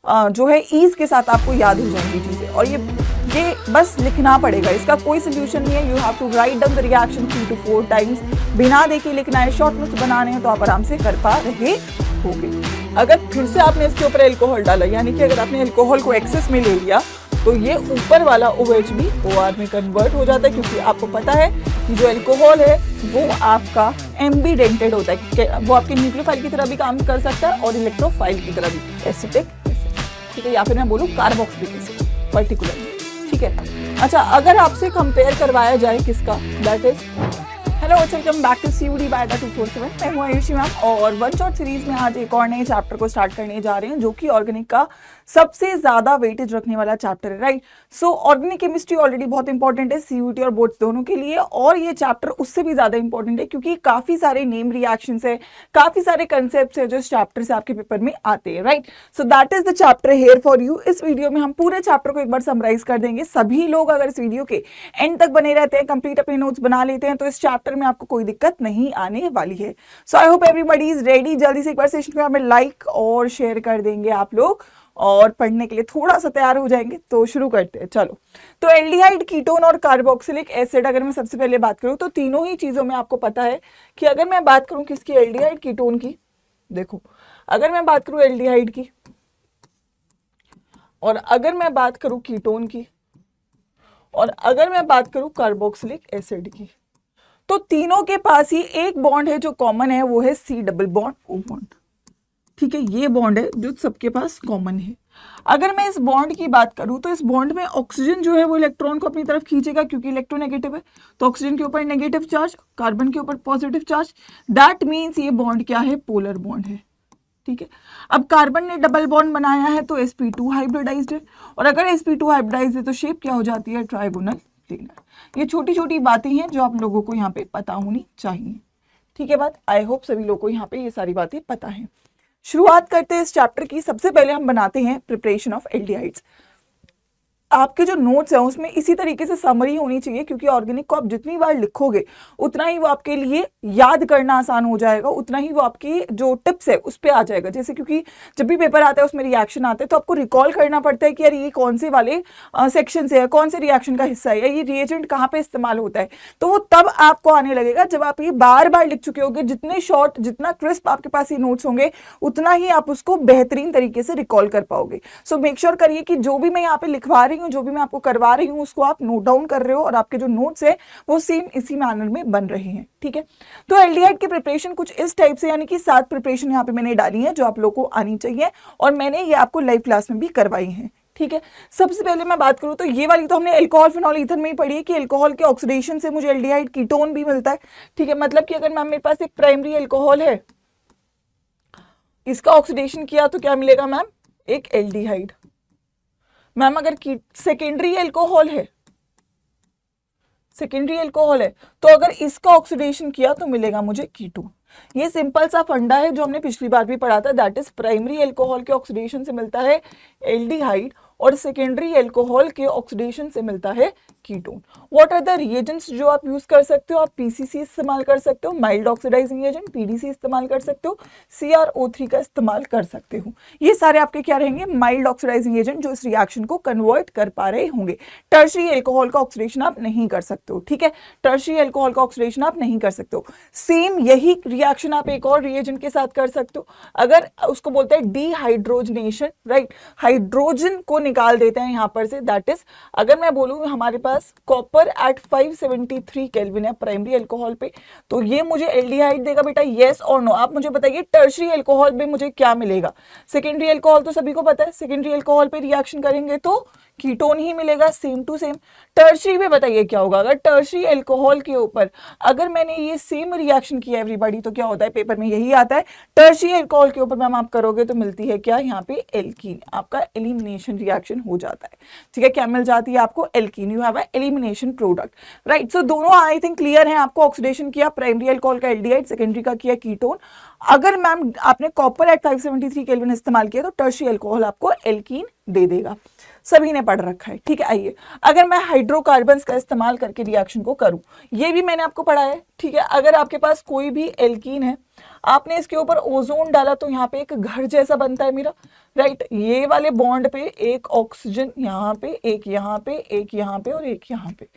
जो है ईज के साथ आपको याद हो जाएंगी चीजें। और ये बस लिखना पड़ेगा, इसका कोई सोल्यूशन नहीं है। You have to write down the reaction 3 to 4 times, बिना देखे लिखना है, शॉर्ट नोट्स बनाने हैं तो आप आराम से कर पा रहे होगे। अगर फिर से आपने इसके ऊपर अल्कोहल डाला, यानी कि अगर आपने अल्कोहल को एक्सेस में ले लिया, तो ये ऊपर वाला OH भी OR में कन्वर्ट हो जाता है, क्योंकि आपको पता है कि जो अल्कोहल है वो आपका एम्बिडेंटेड होता है, वो आपके न्यूक्लियोफाइल की तरह भी काम कर सकता है और इलेक्ट्रोफाइल की तरह भी, एसिटिक एसिड, ठीक है, या फिर मैं बोलूँ कार्बोक्सिलिक एसिड पर्टिकुलरली, ठीक है। अच्छा, अगर आपसे कंपेयर करवाया जाए किसका, that is hello welcome back to CUD by ADA 247। मैं हूँ आयुषी मैम और वन शॉट सीरीज में आज एक और नए चैप्टर को स्टार्ट करने जा रहे हैं, जो कि ऑर्गेनिक का सबसे ज्यादा वेटेज रखने वाला चैप्टर है, राइट। सो ऑर्गेनिक केमिस्ट्री ऑलरेडी बहुत इंपॉर्टेंट है CUT और बोर्ड्स दोनों के लिए, और ये चैप्टर उससे भी ज्यादा इंपॉर्टेंट है क्योंकि काफी सारे नेम रिएक्शंस है, काफी सारे कंसेप्ट है जो इस चैप्टर से आपके पेपर में आते हैं, right. So that is the chapter here for you. इस वीडियो में हम पूरे चैप्टर को एक बार समराइज कर देंगे। सभी लोग अगर इस वीडियो के एंड तक बने रहते हैं, कंप्लीट अपने नोट्स बना लेते हैं, तो इस चैप्टर में आपको कोई दिक्कत नहीं आने वाली है। So I hope everybody is ready. जल्दी से एक बार सेशन को हमें लाइक और शेयर कर देंगे आप लोग, और पढ़ने के लिए थोड़ा सा तैयार हो जाएंगे। तो शुरू करते हैं, चलो। तो एल्डिहाइड, कीटोन और कार्बोक्सिलिक एसिड, अगर मैं सबसे पहले बात करूं तो तीनों ही चीजों में आपको पता है कि अगर मैं बात करूं किसकी, एल्डिहाइड कीटोन की, देखो अगर मैं बात करूं एल्डिहाइड की और अगर मैं बात करूं कीटोन की और अगर मैं बात करूं कार्बोक्सिलिक एसिड की, तो तीनों के पास ही एक बॉन्ड है जो कॉमन है, वो है C double bond O bond, ठीक है। ये बॉन्ड है जो सबके पास कॉमन है। अगर मैं इस बॉन्ड की बात करूं तो इस बॉन्ड में ऑक्सीजन जो है वो इलेक्ट्रॉन को अपनी तरफ खींचेगा, क्योंकि इलेक्ट्रोनेगेटिव है, तो ऑक्सीजन के ऊपर नेगेटिव चार्ज, कार्बन के ऊपर पॉजिटिव चार्ज। दैट मीन्स ये बॉन्ड क्या है, पोलर बॉन्ड है, ठीक है। अब कार्बन ने डबल बॉन्ड बनाया है तो sp2 हाइब्रिडाइज्ड है, और अगर sp2 हाइब्रिडाइज्ड है तो शेप क्या हो जाती है, ट्राइगोनल प्लेनर। ये छोटी छोटी बातें हैं जो आप लोगों को यहाँ पे पता होनी चाहिए, ठीक है बात। आई होप सभी लोगों को यहाँ पे ये सारी बातें पता है। शुरुआत करते हैं इस चैप्टर की। सबसे पहले हम बनाते हैं प्रिपरेशन ऑफ एल्डिहाइड्स। आपके जो नोट्स हैं उसमें इसी तरीके से समरी होनी चाहिए, क्योंकि ऑर्गेनिक को आप जितनी बार लिखोगे उतना ही वो आपके लिए याद करना आसान हो जाएगा, उतना ही वो आपकी जो टिप्स है उस पर आ जाएगा। जैसे क्योंकि जब भी पेपर आता है उसमें रिएक्शन आते हैं तो आपको रिकॉल करना पड़ता है कि यार ये कौन से वाले सेक्शन से है, कौन से रिएक्शन का हिस्सा है, या ये रिएजेंट कहाँ पे इस्तेमाल होता है। तो वो तब आपको आने लगेगा जब आप ये बार बार लिख चुके होगे। जितने शॉर्ट, जितना क्रिस्प आपके पास ये नोट्स होंगे, उतना ही आप उसको बेहतरीन तरीके से रिकॉल कर पाओगे। सो मेक श्योर करिए कि जो भी मैं यहाँ पे लिखवा रही हूँ, जो भी मैं आपको करवा रही हूँ, उसको आप नोट डाउन कर रहे हो और आपके जो नोट्स है वो सेम इसी मैनर में बन रहे हैं, ठीक है। तो एल्डिहाइड की प्रिपरेशन कुछ इस टाइप से, यानी कि 7 प्रिपरेशन यहाँ पे मैंने डाली है जो आप लोगों को आनी चाहिए, और मैंने ये आपको लाइव क्लास में भी करवाई है, ठीक है। सबसे पहले मैं बात करूं तो ये वाली तो हमने अल्कोहल, फिनॉल, ईथर में ही पढ़ी है कि अल्कोहल के ऑक्सीडेशन से मुझे एल्डिहाइड कीटोन भी मिलता है, ठीक है। मतलब कि अगर मैम मेरे पास एक प्राइमरी अल्कोहल है, इसका ऑक्सीडेशन किया तो क्या मिलेगा मैम, एक एल्डिहाइड। मैम अगर सेकेंडरी अल्कोहल है, सेकेंडरी अल्कोहल है, तो अगर इसका ऑक्सीडेशन किया तो मिलेगा मुझे कीटोन। ये सिंपल सा फंडा है जो हमने पिछली बार भी पढ़ा था। दैट इज प्राइमरी अल्कोहल के ऑक्सीडेशन से मिलता है एल्डिहाइड और सेकेंडरी अल्कोहल के ऑक्सीडेशन से मिलता है ketone. What are the reagents जो आप यूज कर सकते हो, आप पीसीसी इस्तेमाल कर सकते हो, माइल्ड ऑक्सीडाइजिंग एजेंट, पीडीसी इस्तेमाल कर सकते हो, CrO3 का इस्तेमाल कर सकते हो। ये सारे आपके क्या रहेंगे, माइल्ड ऑक्सीडाइजिंग एजेंट जो इस रिएक्शन को कन्वर्ट कर पा रहे होंगे। टर्शरी अल्कोहल का ऑक्सीडेशन आप नहीं कर सकते हो, ठीक है। टर्शरी अल्कोहल का ऑक्सीडेशन आप नहीं कर सकते हो। सेम यही रिएक्शन आप एक और रिएजेंट के साथ कर सकते हो, अगर उसको बोलते हैं डीहाइड्रोजनेशन, राइट। हाइड्रोजन को निकाल देते हैं यहाँ पर से। दैट इज, अगर मैं बोलूँ हमारे पास कॉपर एट 573 केल्विन है प्राइमरी अल्कोहल पे, तो ये मुझे एल्डिहाइड देगा बेटा, यस और नो। आप मुझे बताइए टर्शरी अल्कोहल पे मुझे क्या मिलेगा। सेकेंडरी अल्कोहल तो सभी को पता है, सेकेंडरी अल्कोहल पे रिएक्शन करेंगे तो कीटोन ही मिलेगा, सेम टू सेम। टर्शरी पे बताइए क्या होगा, अगर टर्शरी अल्कोहल के ऊपर अगर मैंने ये सेम रिएक्शन किया एवरीबॉडी, तो क्या होता है, पेपर में यही आता है। टर्शरी अल्कोहल के ऊपर मैम आप करोगे तो मिलती है क्या, यहाँ पे एल्कीन, आपका एलिमिनेशन रिएक्शन हो जाता है, ठीक है। क्या मिल जाती है आपको, alkene. You have a elimination product, right. So दोनों आई थिंक क्लियर है। आपको ऑक्सीडेशन किया प्राइमरी अल्कोहल का एल्डिहाइड, सेकेंडरी का किया कीटोन। अगर मैम आपने कॉपर एट 573 केल्विन इस्तेमाल किया तो टर्शियरी अल्कोहल आपको एल्कीन दे देगा, सभी ने पढ़ रखा है, ठीक है। आइए, अगर मैं हाइड्रोकार्बन्स का इस्तेमाल करके रिएक्शन को करूं, ये भी मैंने आपको पढ़ा है, ठीक है। अगर आपके पास कोई भी एल्कीन है, आपने इसके ऊपर ओजोन डाला तो यहाँ पे एक घर जैसा बनता है मेरा, राइट। ये वाले बॉन्ड पे एक ऑक्सीजन यहाँ पे, एक यहाँ पे, एक यहाँ पे और एक यहाँ पे,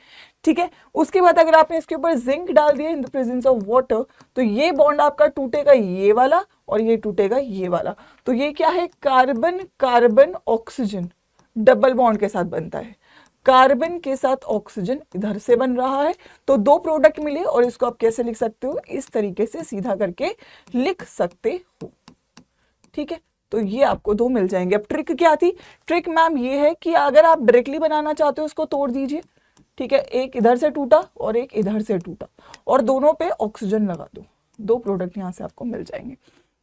ठीक है। उसके बाद अगर आपने इसके ऊपर जिंक डाल दिया in the presence of water, तो ये बॉन्ड आपका टूटेगा ये वाला और ये टूटेगा ये वाला। तो ये क्या है, carbon carbon oxygen double bond के साथ बनता है। कार्बन के साथ ऑक्सीजन इधर से बन रहा है, तो दो प्रोडक्ट मिले और इसको आप कैसे लिख सकते हो, इस तरीके से सीधा करके लिख सकते हो, ठीक है। तो ये आपको दो मिल जाएंगे। अब ट्रिक क्या थी, ट्रिक मैम ये है कि अगर आप डायरेक्टली बनाना चाहते हो उसको तोड़ दीजिए, ठीक है। एक इधर से टूटा और एक इधर से टूटा और दोनों पे ऑक्सीजन लगा दो, दो प्रोडक्ट यहां से आपको मिल जाएंगे।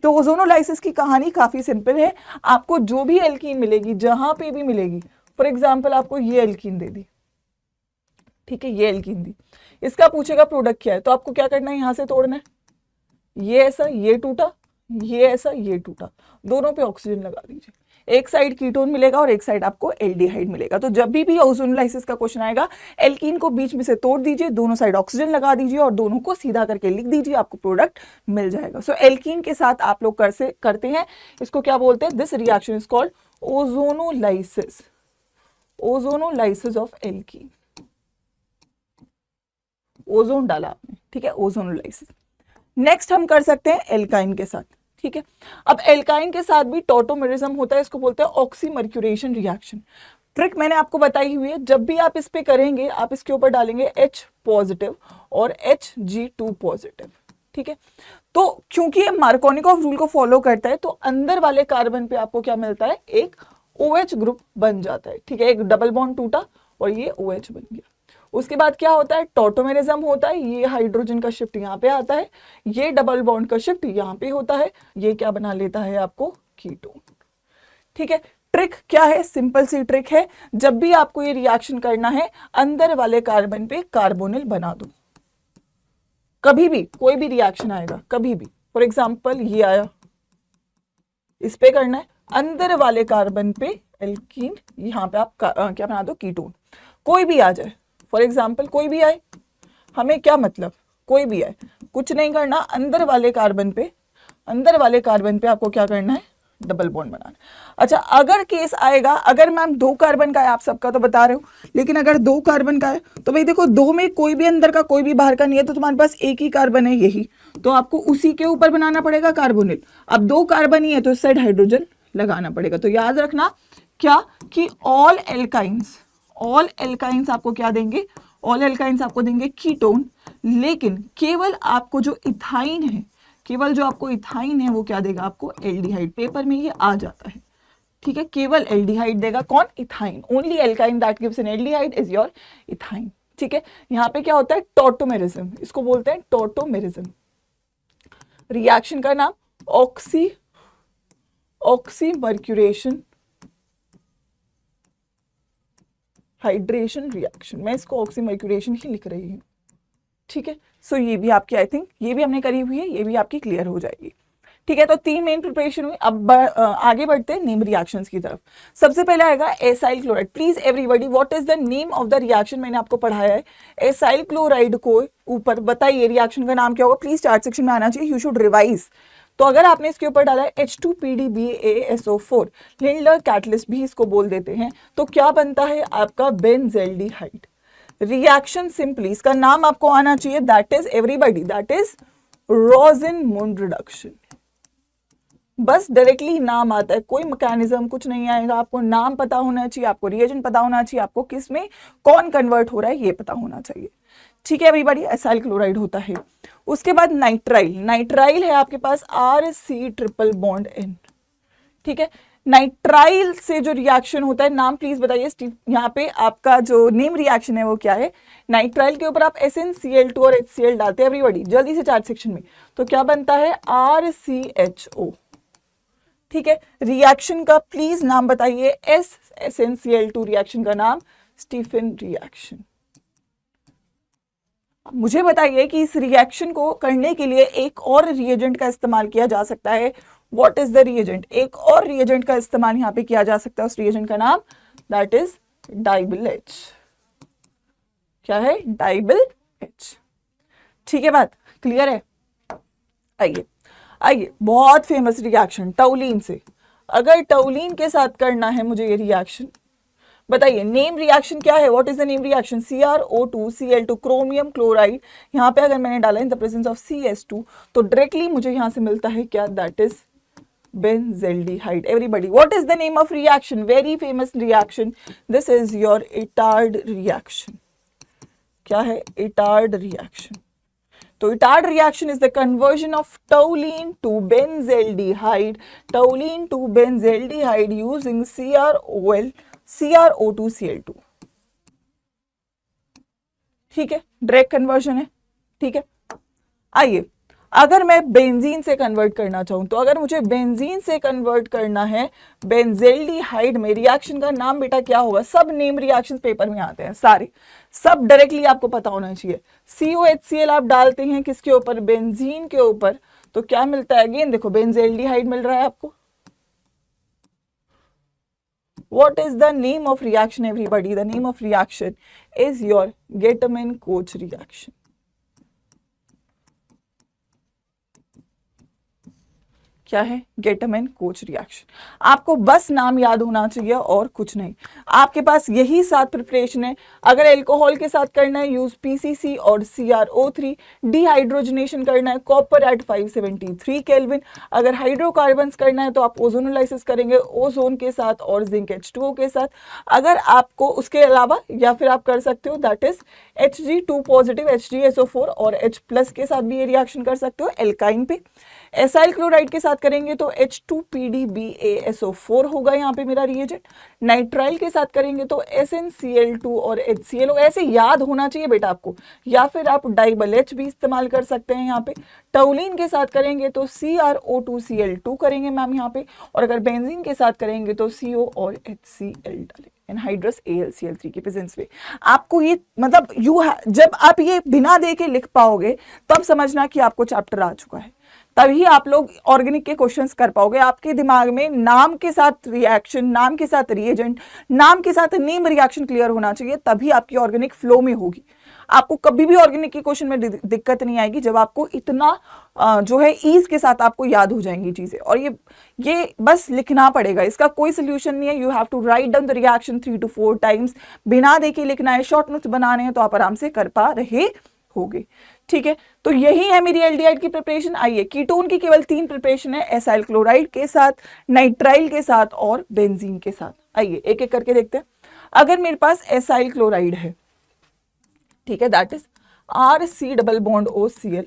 तो ओजोनोलाइसिस की कहानी काफी सिंपल है। आपको जो भी एल्कीन मिलेगी, जहां पे भी मिलेगी, फॉर एग्जाम्पल आपको ये एल्कीन दे दी, ठीक है, ये एल्कीन दी, इसका पूछेगा प्रोडक्ट क्या है, तो आपको क्या करना है, यहां से तोड़ना है, ये ऐसा, ये टूटा, ये ऐसा, ये टूटा, दोनों पे ऑक्सीजन लगा दीजिए। एक साइड कीटोन मिलेगा और एक साइड आपको एल्डिहाइड मिलेगा। तो जब भी ओजोनोलाइसिस का क्वेश्चन आएगा, एल्कीन को बीच में से तोड़ दीजिए, दोनों साइड ऑक्सीजन लगा दीजिए और दोनों को सीधा करके लिख दीजिए, आपको प्रोडक्ट मिल जाएगा। सो एल्कीन के साथ आप लोग करते हैं, इसको क्या बोलते हैं, this reaction is called ozonolysis, ozonolysis of alkene. Ozone डाला आपने, ठीक है, ओजोनोलाइसिस। नेक्स्ट हम कर सकते हैं एल्काइन के साथ, ठीक है। अब एल्काइन के साथ भी टॉटोमेरिज्म होता है, इसको बोलते हैं ऑक्सीमर्क्यूरेशन रिएक्शन। ट्रिक मैंने आपको बताई हुई है, जब भी आप इस पे करेंगे, आप इसके ऊपर डालेंगे H पॉजिटिव और Hg2 पॉजिटिव, ठीक है। तो क्योंकि ये मार्कोनिकॉफ रूल को फॉलो करता है, तो अंदर वाले कार्बन पे आपको क्या मिलता है, एक OH ग्रुप बन जाता है, ठीक है। एक डबल बॉन्ड टूटा और ये OH बन गया। उसके बाद क्या होता है, टॉटोमेरिज्म होता है, ये हाइड्रोजन का शिफ्ट यहाँ पे आता है, ये डबल बॉन्ड का शिफ्ट यहाँ पे होता है, ये क्या बना लेता है आपको, कीटोन, ठीक है। ट्रिक क्या है, सिंपल सी ट्रिक है, जब भी आपको ये रिएक्शन करना है, अंदर वाले कार्बन पे कार्बोनिल बना दो। कभी भी कोई भी रिएक्शन आएगा, कभी भी, फॉर एग्जाम्पल ये आया, इस पे करना है, अंदर वाले कार्बन पे एल्कीन, यहाँ पे आप क्या बना दो, कीटोन। कोई भी आ जाए, फॉर एग्जाम्पल कोई भी आए, हमें क्या मतलब, कोई भी आए, कुछ नहीं करना, अंदर वाले कार्बन पे आपको क्या करना है, डबल बॉन्ड बनाना। अच्छा, अगर केस आएगा, अगर मैम दो कार्बन का है, आप सबका तो बता रहे हो, लेकिन अगर दो कार्बन का है तो भाई देखो, दो में कोई भी अंदर का कोई भी बाहर का नहीं है, तो तुम्हारे पास एक ही कार्बन है, यही, तो आपको उसी के ऊपर बनाना पड़ेगा कार्बोनिल। अब दो कार्बन ही है तो इस साइड हाइड्रोजन लगाना पड़ेगा। तो याद रखना क्या, कि ऑल एल्काइंस आपको क्या देंगे, ऑल एल्काइंस आपको देंगे कीटोन, लेकिन केवल आपको जो इथाइन है, केवल जो आपको इथाइन है वो क्या देगा आपको, एल्डिहाइड। पेपर में ये आ जाता है, ठीक है, केवल एल्डिहाइड देगा, कौन, ethyne. Only alkyne that gives an aldehyde is your ethyne, ठीक है। यहाँ पे क्या होता है, टॉटोमेरिज्म, इसको बोलते हैं टॉटोमेरिज्म। रिएक्शन का नाम ऑक्सीमर्क्यूरेशन हाइड्रेशन रिएक्शन, मैं इसको ऑक्सीमर्क्यूरेशन ही लिख रही हूँ, ठीक है। सो ये भी आपकी, आई थिंक ये भी हमने करी हुई है, ये भी आपकी क्लियर हो जाएगी, ठीक है। तो तीन मेन प्रिपरेशन हुई। अब आगे बढ़ते हैं नेम रिएक्शंस की तरफ। सबसे पहले आएगा acyl chloride. Please everybody, what is the name of the reaction, मैंने आपको पढ़ाया है। एसाइल क्लोराइड को ऊपर बताइए रिएक्शन का नाम क्या होगा, प्लीज चार्ट सेक्शन में आना चाहिए, यू शुड रिवाइज। तो अगर आपने इसके ऊपर डाला है H2PDBaSO4, लिंडलर कैटलिस्ट भी इसको बोल देते हैं, तो क्या बनता है आपका बेंजेल्डिहाइड। रिएक्शन सिंपली, इसका नाम आपको आना चाहिए, that is everybody, that is Rosenmund reduction. बस डायरेक्टली नाम आता है, कोई मैकेनिज्म कुछ नहीं आएगा, आपको नाम पता होना चाहिए, आपको रिएजेंट पता होना चाहिए, आपको किस में कौन कन्वर्ट हो रहा है ये पता होना चाहिए, ठीक है एवरीबॉडी। एसाइल क्लोराइड होता है। उसके बाद नाइट्राइल, नाइट्राइल है आपके पास RC∼N, ठीक है। नाइट्राइल से जो रिएक्शन होता है, नाम प्लीज बताइए, यहाँ पे आपका जो नेम रिएक्शन है वो क्या है। नाइट्राइल के ऊपर आप SnCl2 और HCl डालते हैं एवरीबॉडी, जल्दी से चार्ट सेक्शन में, तो क्या बनता है RCHO, ठीक है। रिएक्शन का प्लीज नाम बताइए, SnCl2 रिएक्शन का नाम स्टीफन रिएक्शन। मुझे बताइए कि इस रिएक्शन को करने के लिए एक और रिएजेंट का इस्तेमाल किया जा सकता है। What is the reagent? एक और रिएजेंट का इस्तेमाल यहाँ पे किया जा सकता है, उस रिएजेंट का नाम दैट इज डाइबिल एच। क्या है? डाइबिल एच। ठीक है, बात क्लियर है? आइए आइए, बहुत फेमस रिएक्शन टोलीन से। अगर टोलीन के साथ करना है मुझे ये रिएक्शन, बताइए नेम रिएक्शन क्या है? What is the name reaction? CrO2 Cl2 chromium chloride. यहाँ पे अगर मैंने डाला in the presence of CS2 तो डायरेक्टली मुझे यहाँ से मिलता है क्या? That is benzaldehyde. Everybody, what is the name of reaction? Very famous reaction. This is your Itard reaction. क्या है? Itard reaction. तो Itard reaction is the conversion of toluene to benzaldehyde. Toluene to benzaldehyde using CrO2 Cl2. ठीक है, direct conversion है। ठीक है, आइए अगर मैं बेंजीन से कन्वर्ट करना चाहूं तो अगर मुझे बेंजीन से कन्वर्ट करना है बेंजेल्डिहाइड में, रिएक्शन का नाम बेटा क्या होगा? सब नेम रिएक्शंस पेपर में आते हैं सारे, सब डायरेक्टली आपको पता होना चाहिए। COHCl आप डालते हैं किसके ऊपर? बेंजीन के ऊपर, तो क्या मिलता है? अगेन देखो बेंजेल्डिहाइड मिल रहा है आपको। What is the name of reaction, everybody? The name of reaction is your Getman-Koch reaction. क्या है? Getman-Koch reaction. आपको बस नाम याद होना चाहिए और कुछ नहीं। आपके पास यही 7 प्रिपरेशन है। अगर एल्कोहल के साथ करना है यूज PCC और CrO3। डिहाइड्रोजनेशन करना है कॉपर एट 573 केल्विन। अगर हाइड्रोकार्बन्स करना है तो आप ओजोनोलाइसिस करेंगे ओजोन के साथ और जिंक H2O के साथ। अगर आपको उसके अलावा या फिर आप कर सकते हो that is Hg2 positive HgSO4 और H+ के साथ भी ये रिएक्शन कर सकते हो एल्काइन पे। एसाइल क्लोराइड के साथ करेंगे तो H2PdBaSO4 होगा यहाँ पे मेरा रिएजेंट। नाइट्राइल के साथ करेंगे तो SnCl2 और HCl। ऐसे याद होना चाहिए बेटा आपको, या फिर आप डाइबल H भी इस्तेमाल कर सकते हैं यहाँ पे। टोलीन के साथ करेंगे तो CrO2 Cl2 करेंगे मैम यहाँ पे, और अगर बेंजीन के साथ करेंगे तो CO और HCl डालेंगे एनहाइड्रस AlCl3 के प्रेजेंस में। आपको ये मतलब जब आप ये बिना देखे लिख पाओगे तब समझना कि आपको चैप्टर आ चुका है, तभी आप लोग ऑर्गेनिक के क्वेश्चंस कर पाओगे। आपके दिमाग में नाम के साथ रिएक्शन, नाम के साथ रिएजेंट, नाम के साथ नेम रिएक्शन क्लियर होना चाहिए, तभी आपकी ऑर्गेनिक फ्लो में होगी। आपको कभी भी ऑर्गेनिक के क्वेश्चन में दिक्कत नहीं आएगी जब आपको इतना जो है ईज के साथ आपको याद हो जाएंगी चीजें। और ये बस लिखना पड़ेगा, इसका कोई सोल्यूशन नहीं है। You have to write down the reaction 3 to 4 times. बिना देखे लिखना है, शॉर्ट नोट्स बनाने हैं तो आप आराम से कर पा रहे होगे। ठीक है, तो यही है मेरी एल्डिहाइड की प्रिपरेशन। आइए कीटोन की केवल 3 प्रिपरेशन है, एसाइल क्लोराइड के साथ, नाइट्राइल के साथ और बेंजीन के साथ। आइए एक एक करके देखते हैं। अगर मेरे पास एसाइल क्लोराइड है, ठीक है, दैट इज RC+OCl,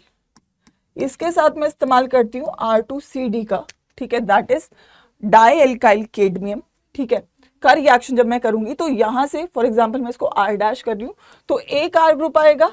इसके साथ मैं इस्तेमाल करती हूँ R2CD का, ठीक है, that is di alkyl cadmium. ठीक है, का रिएक्शन जब मैं करूंगी तो यहां से फॉर एग्जांपल मैं इसको R डैश कर रही हूं तो एक R ग्रुप आएगा,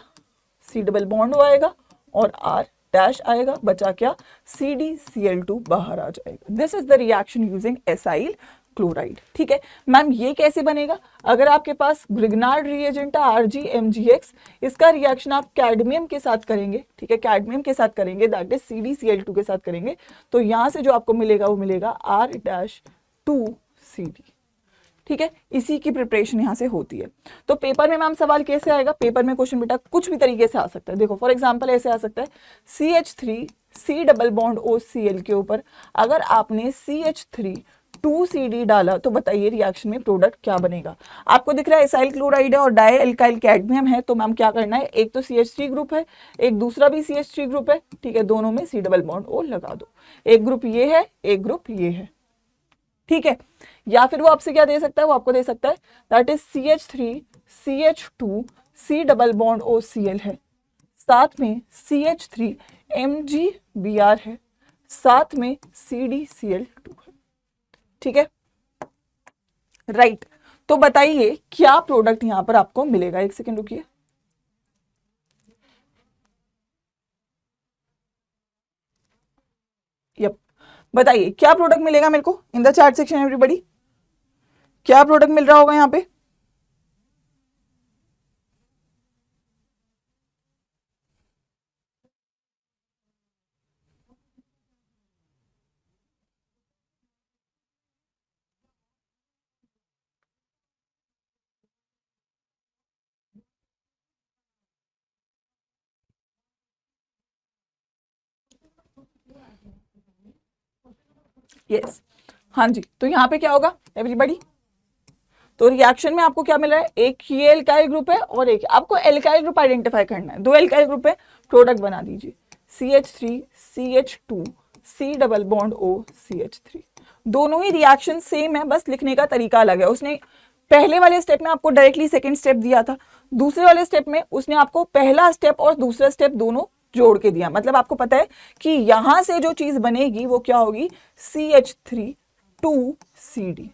C+O आएगा और R डैश आएगा, बचा क्या? CdCl2 बाहर आ जाएगा। This is the reaction using acyl chloride. ठीक है मैम, ये कैसे बनेगा? अगर आपके पास ग्रिग्नार्ड रिएजेंट है RgMgX, इसका रिएक्शन आप कैडमियम के साथ करेंगे, ठीक है, कैडमियम के साथ करेंगे, दैट इज CdCl2 के साथ करेंगे, तो यहां से जो आपको मिलेगा वो मिलेगा R-2CD। ठीक है, इसी की प्रिपरेशन यहाँ से होती है। तो पेपर में मैम सवाल कैसे आएगा? पेपर में क्वेश्चन बेटा कुछ भी तरीके से आ सकता है। देखो फॉर एग्जांपल ऐसे आ सकता है CH3 C+OCl के ऊपर अगर आपने CH3 2CD डाला तो बताइए रिएक्शन में प्रोडक्ट क्या बनेगा? आपको दिख रहा है एसाइल क्लोराइड है और डाई एल्काइल कैडमियम है, तो मैम क्या करना है, एक तो CH3 ग्रुप है, एक दूसरा भी CH3 ग्रुप है, ठीक है, दोनों में C+O लगा दो। एक ग्रुप ये है, एक ग्रुप ये है, ठीक है। या फिर वो आपसे क्या दे सकता है, वो आपको दे सकता है that is CH3 CH2 C+OCl है, साथ में CH3 MgBr है, साथ में CdCl2 है। ठीक है, राइट। तो बताइए क्या प्रोडक्ट यहां पर आपको मिलेगा? एक सेकेंड रुकिए। यप, बताइए क्या प्रोडक्ट मिलेगा मेरे को in the chat section everybody? क्या प्रोडक्ट मिल रहा होगा यहाँ पे? यस, हाँ जी। तो यहाँ पे क्या होगा एवरीबॉडी, तो रिएक्शन में आपको क्या मिल रहा है, एक ये एल्काइल ग्रुप है और एक, आपको एल्काइल ग्रुप आइडेंटिफाई करना है, दो एल्काइल ग्रुप है, प्रोडक्ट बना दीजिए CH3 CH2 C double bond O CH3। दोनों ही रिएक्शन सेम है, बस लिखने का तरीका अलग है। उसने पहले वाले स्टेप में आपको डायरेक्टली सेकंड स्टेप दिया था, दूसरे वाले स्टेप में उसने आपको पहला स्टेप और दूसरा स्टेप दोनों जोड़ के दिया। मतलब आपको पता है कि यहां से जो चीज बनेगी वो क्या होगी, CH3 2CD।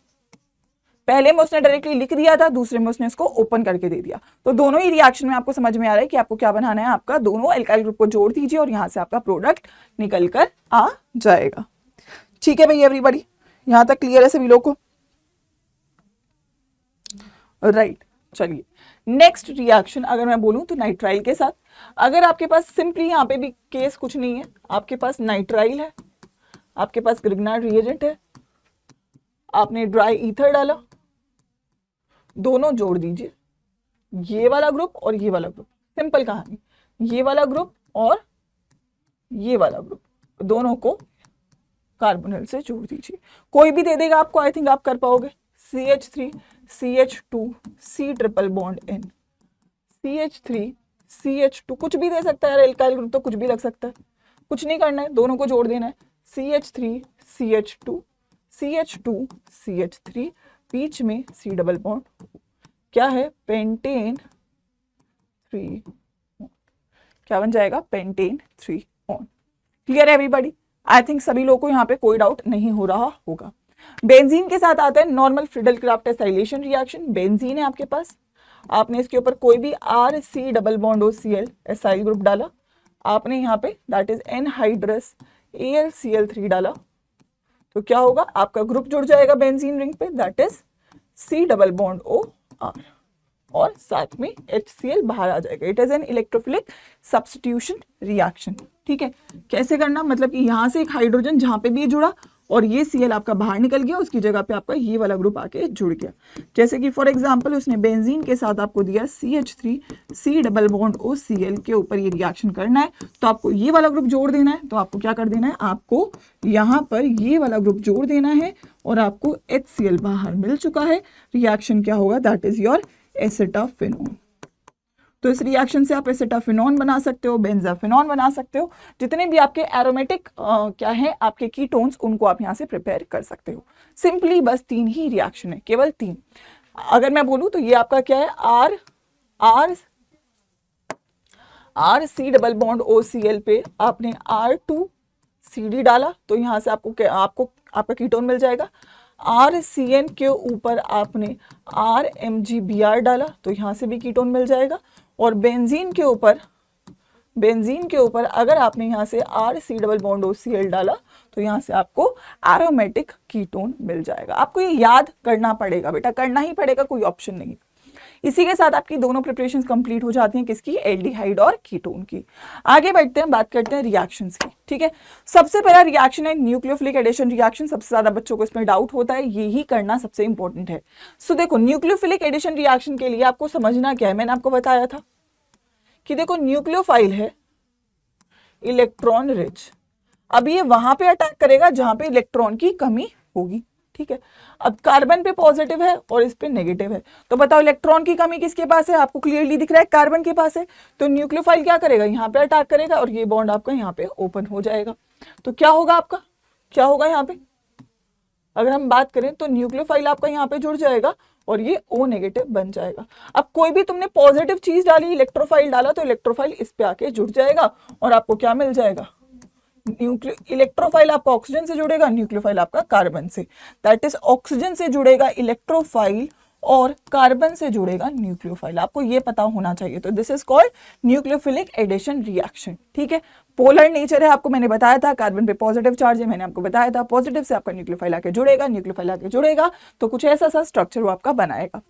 पहले में उसने डायरेक्टली लिख दिया था, दूसरे में उसने इसको ओपन करके दे दिया। तो दोनों ही रिएक्शन में आपको समझ में आ रहा है कि आपको क्या बनाना है, आपका दोनों एल्काइल ग्रुप को जोड़ दीजिए और यहां से आपका प्रोडक्ट निकल कर आ जाएगा। ठीक है भाई एवरीबॉडी, यहां तक क्लियर है सभी लोग को? राइट, चलिए नेक्स्ट रिएक्शन अगर मैं बोलूं तो नाइट्राइल के साथ। अगर आपके पास सिंपली यहाँ पे भी केस कुछ नहीं है, आपके पास नाइट्राइल है, आपके पास ग्रिग्नार्ड रिएजेंट है, आपने ड्राई ईथर डाला, दोनों जोड़ दीजिए, ये वाला ग्रुप और ये वाला ग्रुप, सिंपल कहानी, ये वाला ग्रुप और ये वाला ग्रुप, दोनों को कार्बोनिल से जोड़ दीजिए। कोई भी दे देगा आपको, आई थिंक आप कर पाओगे। CH3 CH2 C triple bond N, CH3 CH2, कुछ भी दे सकता है, एल्काइल ग्रुप तो कुछ भी लग सकता है, कुछ नहीं करना है, दोनों को जोड़ देना है। CH3 CH2 CH2 CH3, बीच में C डबल बॉन्ड, क्या है, पेंटेन 3, क्या बन जाएगा, पेंटेन 3 ऑन। क्लियर है एवरीबॉडी? आई थिंक सभी लोगों को यहाँ पे कोई डाउट नहीं हो रहा होगा। बेंजीन के साथ आता है normal Friedel Crafts acylation reaction. Benzene है आपके पास, आपने इसके ऊपर कोई भी RC double bond OCl acyl group डाला, आपने यहाँ पे दैट इज एनहाइड्रस AlCl3 डाला, तो क्या होगा, आपका ग्रुप जुड़ जाएगा बेंजीन रिंग पे, that is C double bond OR, और साथ में HCl बाहर आ जाएगा। It is an electrophilic substitution reaction. ठीक है, कैसे करना, मतलब कि यहाँ से एक हाइड्रोजन जहाँ पे भी जुड़ा और ये Cl आपका बाहर निकल गया, उसकी जगह पे आपका ये वाला ग्रुप आके जुड़ गया। जैसे कि फॉर एग्जांपल उसने बेंजीन के साथ आपको दिया CH3 C double bond OCl के ऊपर ये रिएक्शन करना है, तो आपको ये वाला ग्रुप जोड़ देना है। तो आपको क्या कर देना है, आपको यहाँ पर ये वाला ग्रुप जोड़ देना है और आपको HCl बाहर मिल चुका है। रिएक्शन क्या होगा, दैट इज योर एसिटाफिनोन। तो इस रिएक्शन से आप एसिटाफिनोन बना सकते हो, बेंजाफिनोन बना सकते हो, जितने भी आपके एरोमेटिक क्या है आपके कीटोन्स, उनको आप यहाँ से प्रिपेयर कर सकते हो। सिंपली बस 3 ही रिएक्शन है, केवल 3। अगर मैं बोलूँ तो ये आपका क्या है, RC डबल बॉन्ड OCl पे आपने R2CD डाला, तो यहाँ से आपको आपका कीटोन मिल जाएगा। RCN के ऊपर आपने RMgBr डाला, तो यहाँ से भी कीटोन मिल जाएगा। और बेंजीन के ऊपर अगर आपने यहाँ से RC डबल बॉन्ड OCl डाला, तो यहाँ से आपको एरोमेटिक कीटोन मिल जाएगा। आपको ये याद करना पड़ेगा बेटा, करना ही पड़ेगा, कोई ऑप्शन नहीं। इसी के साथ आपकी दोनों प्रिपरेशंस कंप्लीट हो जाती हैं, किसकी, एल्डिहाइड और कीटोन की। आगे बढ़ते हैं, बात करते हैं रिएक्शंस की। ठीक है, सबसे पहला रिएक्शन है न्यूक्लियोफिलिक एडिशन रिएक्शन। सबसे ज्यादा बच्चों को इसमें डाउट होता है, यही करना सबसे इंपॉर्टेंट है। सो देखो, न्यूक्लियोफिलिक एडिशन रिएक्शन के लिए आपको समझना क्या है, मैंने आपको बताया था कि देखो न्यूक्लियोफाइल है इलेक्ट्रॉन रिच, अब ये वहां पे अटैक करेगा जहां पे इलेक्ट्रॉन की कमी होगी। ठीक है, अब कार्बन पे पॉजिटिव है और इस पे नेगेटिव है, तो बताओ इलेक्ट्रॉन की कमी किसके पास है, आपको क्लियरली दिख रहा है कार्बन के पास है। तो न्यूक्लियोफाइल क्या करेगा, यहाँ पे अटैक करेगा और ये बॉन्ड आपका यहाँ पे ओपन हो जाएगा। तो क्या होगा आपका, क्या होगा यहाँ पे, अगर हम बात करें तो न्यूक्लियोफाइल आपका यहाँ पे जुड़ जाएगा और ये O नेगेटिव बन जाएगा। अब कोई भी तुमने पॉजिटिव चीज डाली, इलेक्ट्रोफाइल डाला, तो इलेक्ट्रोफाइल इस पे आके जुड़ जाएगा और आपको क्या मिल जाएगा, इलेक्ट्रोफाइल आपका ऑक्सीजन से जुड़ेगा, न्यूक्लियोफाइल आपका कार्बन से। दैट इज ऑक्सीजन से जुड़ेगा इलेक्ट्रोफाइल और कार्बन से जुड़ेगा न्यूक्लियोफाइल, आपको ये पता होना चाहिए। तो this is called nucleophilic addition reaction. ठीक है, पोलर नेचर है, आपको मैंने बताया था, कार्बन पे पॉजिटिव चार्ज है, मैंने आपको बताया था, पॉजिटिव से आपका न्यूक्लियोफाइल आके जुड़ेगा, न्यूक्लियोफाइल आके जुड़ेगा, तो कुछ ऐसा सा स्ट्रक्चर वो आपका बनाएगा।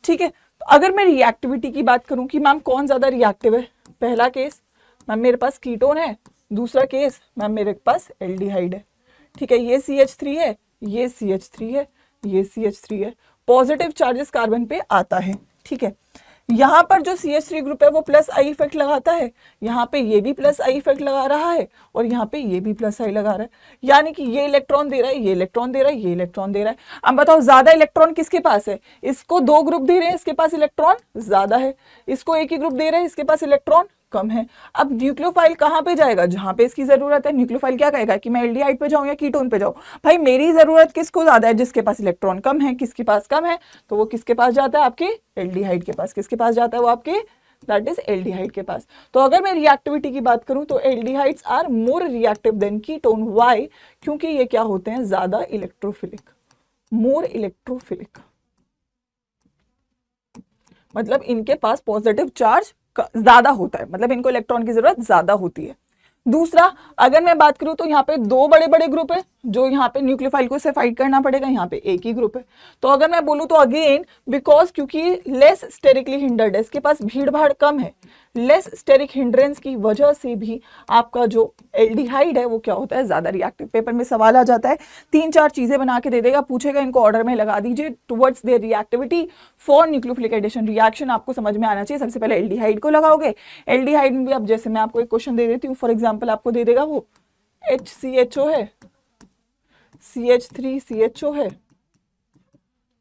ठीक है, तो अगर मैं रिएक्टिविटी की बात करूं कि मैम कौन ज्यादा रिएक्टिव है, पहला केस मैम मेरे पास कीटोन है, दूसरा केस मैम मेरे पास एल्डिहाइड है। ठीक है, ये CH3 है, ये CH3 है, ये CH3 है, पॉजिटिव चार्जेस कार्बन पे आता है। ठीक है, यहाँ पर जो CH3 ग्रुप है वो प्लस आई इफेक्ट लगाता है, यहाँ पे ये भी प्लस आई इफेक्ट लगा रहा है, और यहाँ पे ये भी प्लस आई लगा रहा है, यानी कि ये इलेक्ट्रॉन दे रहा है, ये इलेक्ट्रॉन दे रहा है, ये इलेक्ट्रॉन दे रहा है। अब बताओ ज्यादा इलेक्ट्रॉन किसके पास है? इसको 2 ग्रुप दे रहे हैं, इसके पास इलेक्ट्रॉन ज्यादा है, इसको एक ही ग्रुप दे रहे हैं, इसके पास इलेक्ट्रॉन कम है। अब न्यूक्लियोफाइल कहाँ पे जाएगा? जहां पे इसकी जरूरत है। न्यूक्लियोफाइल क्या कहेगा कि मैं एल्डिहाइड पे जाऊं या कीटोन पे जाऊं? भाई मेरी जरूरत किसको ज्यादा है? जिसके पास इलेक्ट्रॉन कम है। किसके पास कम है? तो वो किसके पास जाता है? आपके एल्डिहाइड के पास। किसके पास जाता है? वो आपके दैट इज एल्डिहाइड के पास। तो अगर मैं रिएक्टिविटी की बात करूं तो aldehydes are more reactive than ketone. Why? क्योंकि ये क्या होते हैं? ज्यादा इलेक्ट्रोफिलिक, मोर इलेक्ट्रोफिलिक, मतलब इनके पास पॉजिटिव चार्ज ज्यादा होता है, मतलब इनको इलेक्ट्रॉन की जरूरत ज्यादा होती है। दूसरा, अगर मैं बात करूं तो यहाँ पे 2 बड़े बड़े ग्रुप है, जो यहाँ पे न्यूक्लियोफाइल को इसे फाइट करना पड़ेगा, यहाँ पे एक ही ग्रुप है। तो अगर मैं बोलूं तो अगेन बिकॉज क्योंकि लेस स्टेरिकली हिंडर्ड है, इसके पास भीड़ भाड़ कम है, लेस स्टेरिक हिंड्रेंस की वजह से भी आपका जो एल्डिहाइड है वो क्या होता है? ज्यादा रिएक्टिव। पेपर में सवाल आ जाता है, 3-4 चीजें बना के दे देगा, पूछेगा इनको ऑर्डर में लगा दीजिए towards their reactivity for nucleophilic addition. Reaction आपको समझ में आना चाहिए। सबसे पहले एल्डिहाइड को लगाओगे। एल्डिहाइड में भी अब जैसे मैं आपको एक क्वेश्चन दे देती हूँ, फॉर एग्जाम्पल आपको दे देगा वो HCHO है, CH3CHO है,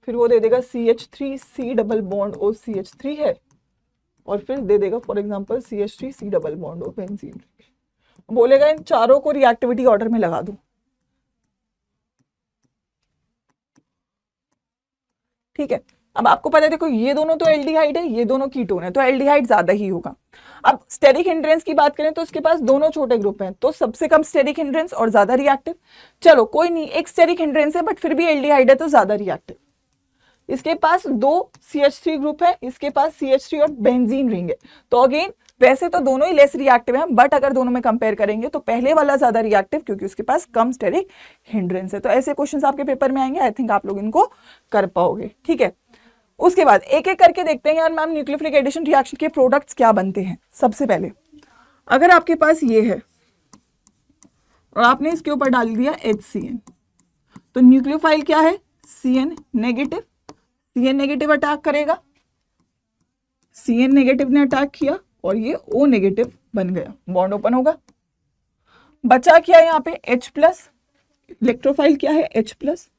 फिर वो दे देगा CH3C डबल बॉन्ड OCH3 है, और फिर दे देगा for example CH3C double bond O benzene. बोलेगा इन चारों को रिएक्टिविटी ऑर्डर में लगा दो। ठीक है, अब आपको पता है, देखो ये दोनों तो एल्डिहाइड है, ये दोनों कीटोन है, तो एल्डिहाइड ज्यादा ही होगा। अब स्टेरिक हिंड्रेंस की बात करें तो इसके पास दोनों छोटे ग्रुप हैं, तो सबसे कम स्टेरिक हिंड्रेंस और ज्यादा रिएक्टिव। चलो कोई नहीं, एक स्टेरिक हिंड्रेंस है बट फिर भी एल्डिहाइड है तो ज्यादा रिएक्टिव। इसके पास 2 CH3 ग्रुप है, इसके पास CH3 और बेंजीन रिंग है। तो अगेन वैसे तो दोनों ही लेस रिएक्टिव हैं, बट अगर दोनों में कंपेयर करेंगे तो पहले वाला ज्यादा रिएक्टिव, क्योंकि उसके पास कम स्टेरिक हिंड्रेंस है। तो ऐसे क्वेश्चंस आपके पेपर में आएंगे, आई थिंक आप लोग इनको कर पाओगे। ठीक है, उसके बाद एक एक करके देखते हैं यार मैम न्यूक्लियोफिलिक एडिशन रिएक्शन के प्रोडक्ट्स क्या बनते हैं। सबसे पहले अगर आपके पास ये है और आपने इसके ऊपर डाल दिया HCN, तो न्यूक्लियोफाइल क्या है? CN negative. CN negative attack करेगा, CN नेगेटिव ने अटैक किया और ये O नेगेटिव बन गया, बॉन्ड ओपन होगा। बचा क्या यहाँ पे? H plus. इलेक्ट्रोफाइल क्या है? H plus.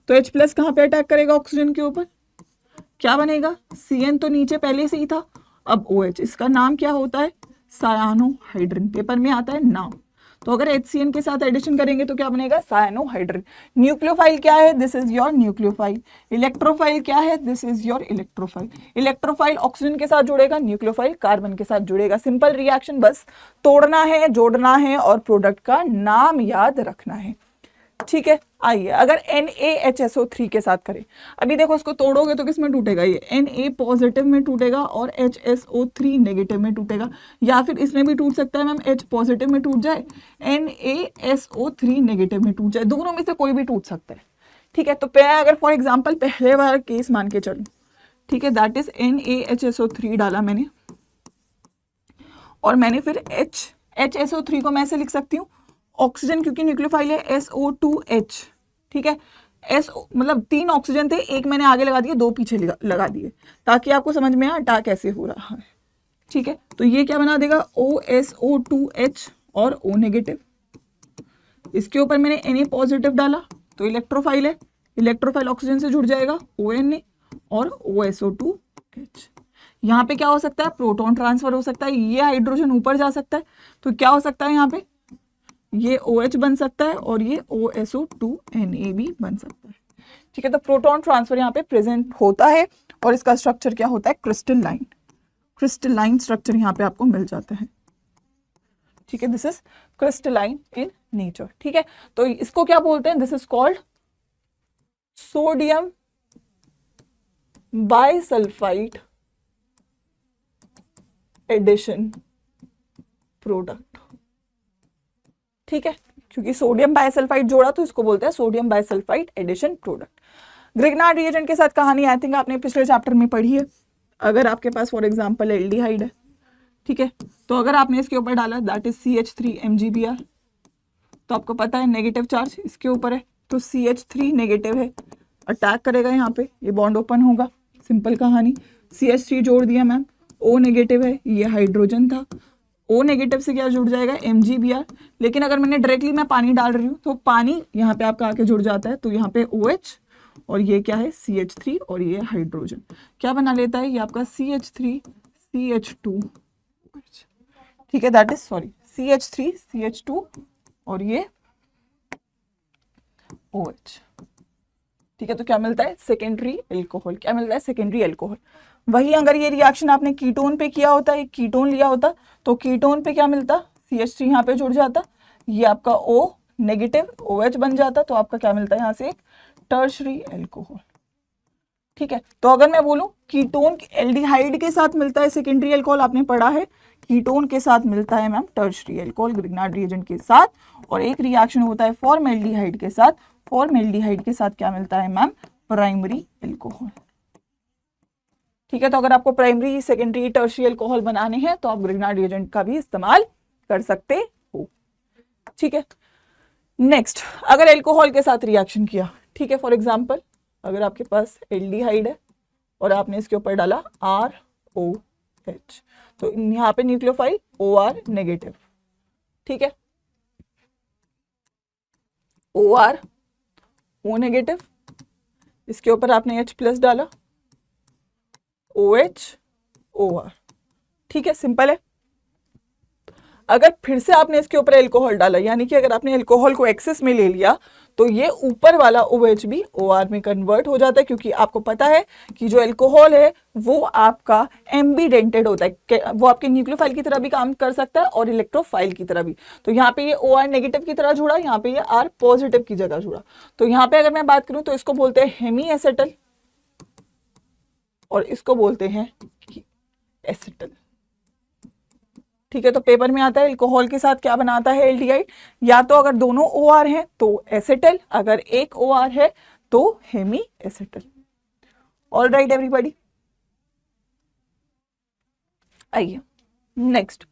तो H प्लस कहाँ पे अटैक करेगा? ऑक्सीजन के ऊपर। क्या बनेगा? CN तो नीचे पहले से ही था, अब OH। इसका नाम क्या होता है? सायानोहाइड्रिन। पेपर में आता है नाम। तो अगर HCN के साथ एडिशन करेंगे तो क्या बनेगा? सायानोहाइड्रिन। न्यूक्लियोफाइल क्या है? This is your nucleophile. Electrophile क्या है? This is your electrophile. Electrophile oxygen के साथ जुड़ेगा, न्यूक्लियोफाइल कार्बन के साथ जुड़ेगा। सिंपल रिएक्शन, बस तोड़ना है, जोड़ना है और प्रोडक्ट का नाम याद रखना है। ठीक है, आइए अगर NaHSO3 के साथ करें, अभी देखो इसको तोड़ोगे तो किसमें टूटेगा? ये Na पॉजिटिव में टूटेगा और HSO3 नेगेटिव में टूटेगा, या फिर इसमें भी टूट सकता है मैम, H पॉजिटिव में टूट जाए, NaSO3 नेगेटिव में टूट जाए, दोनों में से कोई भी टूट सकता है। ठीक है, तो मैं अगर फॉर एग्जाम्पल पहले बार केस मान के चलूं, ठीक है, दैट इज NaHSO3 डाला मैंने, और मैंने फिर HSO3 को मैं ऐसे लिख सकती हूँ, ऑक्सीजन क्योंकि न्यूक्लियोफाइल है SO2H। ठीक है, मतलब 3 ऑक्सीजन थे, एक मैंने आगे लगा दिया, 2 पीछे लगा दिए, ताकि आपको समझ में आए अटैक कैसे हो रहा है। ठीक है, तो ये क्या बना देगा? OSO2H और O नेगेटिव। इसके ऊपर मैंने Na पॉजिटिव डाला तो इलेक्ट्रोफाइल है, इलेक्ट्रोफाइल ऑक्सीजन से जुड़ जाएगा ONA और OSO2H। यहाँ पे क्या हो सकता है? प्रोटॉन ट्रांसफर हो सकता है, ये हाइड्रोजन ऊपर जा सकता है, तो क्या हो सकता है? यहाँ पे ये OH बन सकता है और ये OSO2Na भी बन सकता है। ठीक है, तो प्रोटॉन ट्रांसफर यहाँ पे प्रेजेंट होता है और इसका स्ट्रक्चर क्या होता है? क्रिस्टलाइन। क्रिस्टलाइन स्ट्रक्चर यहाँ पे आपको मिल जाता है। ठीक है, this is crystalline in nature. ठीक है, तो इसको क्या बोलते हैं? This is called sodium bisulphide addition product. ठीक है, क्योंकि सोडियम बाइसल्फाइड जोड़ा तो इसको बोलते हैं sodium bisulphide addition product. Grignard reagent के साथ कहानी आई थिंक आपने पिछले चैप्टर में पढ़ी है। अगर आपके पास फॉर एग्जांपल एल्डिहाइड है, ठीक है, तो अगर आपने इसके ऊपर डाला दैट इज CH3 MgBr, तो आपको पता है नेगेटिव चार्ज इसके ऊपर है, तो CH3 नेगेटिव है, अटैक करेगा यहाँ पे, ये बॉन्ड ओपन होगा, सिंपल कहानी। CH3 जोड़ दिया मैम, O नेगेटिव है, ये हाइड्रोजन था, O नेगेटिव से क्या जुड़ जाएगा MgBr। लेकिन अगर मैंने डायरेक्टली मैं पानी डाल रही हूँ तो पानी यहाँ पे आपका आके जुड़ जाता है, तो यहाँ पे OH और ये क्या है CH3 और ये हाइड्रोजन क्या बना लेता है, ये आपका CH3 CH2, ठीक है, that is sorry CH3 CH2 और ये OH, ठीक है। तो क्या मिलता है सेकेंडरी एल्कोहल, क्या मिलता है सेकेंडरी एल्कोहल। वही अगर ये रिएक्शन आपने कीटोन पे किया होता, एक कीटोन लिया होता, तो कीटोन पे क्या मिलता, CH3 यहाँ पे जुड़ जाता, ये आपका O नेगेटिव OH बन जाता, तो आपका क्या मिलता है यहाँ से एक टर्शरी एल्कोहल, ठीक है। तो अगर मैं बोलूं कीटोन एल्डिहाइड के साथ मिलता है सेकेंडरी एल्कोहल, आपने पढ़ा है कीटोन के साथ मिलता है ma'am tertiary alcohol Grignard reagent के साथ, और एक रिएक्शन होता है फॉर्मेल्डिहाइड के साथ, फॉर्मेल्डिहाइड के साथ क्या मिलता है मैम प्राइमरी एल्कोहल, ठीक है। तो अगर आपको प्राइमरी सेकेंडरी टर्शरी एल्कोहल बनाने हैं तो आप ग्रिग्नार्ड रिएजेंट का भी इस्तेमाल कर सकते हो, ठीक है। नेक्स्ट, अगर एल्कोहल के साथ रिएक्शन किया, ठीक है, फॉर एग्जांपल अगर आपके पास एल्डिहाइड है और आपने इसके ऊपर डाला ROH, तो यहाँ पे न्यूक्लियोफाइल OR नेगेटिव, ठीक है, OR O नेगेटिव, इसके ऊपर आपने H प्लस डाला, OH OR, ठीक है, सिंपल है। अगर फिर से आपने इसके ऊपर एल्कोहल डाला, यानी कि अगर आपने एल्कोहल को एक्सेस में ले लिया, तो ये ऊपर वाला OH भी OR में कन्वर्ट हो जाता है, क्योंकि आपको पता है कि जो एल्कोहल है वो आपका एम्बीडेंटेड होता है, वो आपके न्यूक्लियोफाइल की तरह भी काम कर सकता है और इलेक्ट्रोफाइल की तरह भी। तो यहाँ पे ये OR नेगेटिव की तरह जुड़ा, यहाँ पे ये R पॉजिटिव की जगह जुड़ा। तो यहाँ पे अगर मैं बात करूं तो इसको बोलते हैं हेमी एसेटल और इसको बोलते हैं एसिटल, ठीक है। तो पेपर में आता है एल्कोहल के साथ क्या बनाता है एल्डिहाइड, या तो अगर दोनों OR हैं तो एसिटल, अगर एक OR है तो hemi acetal. All right everybody, आइए नेक्स्ट।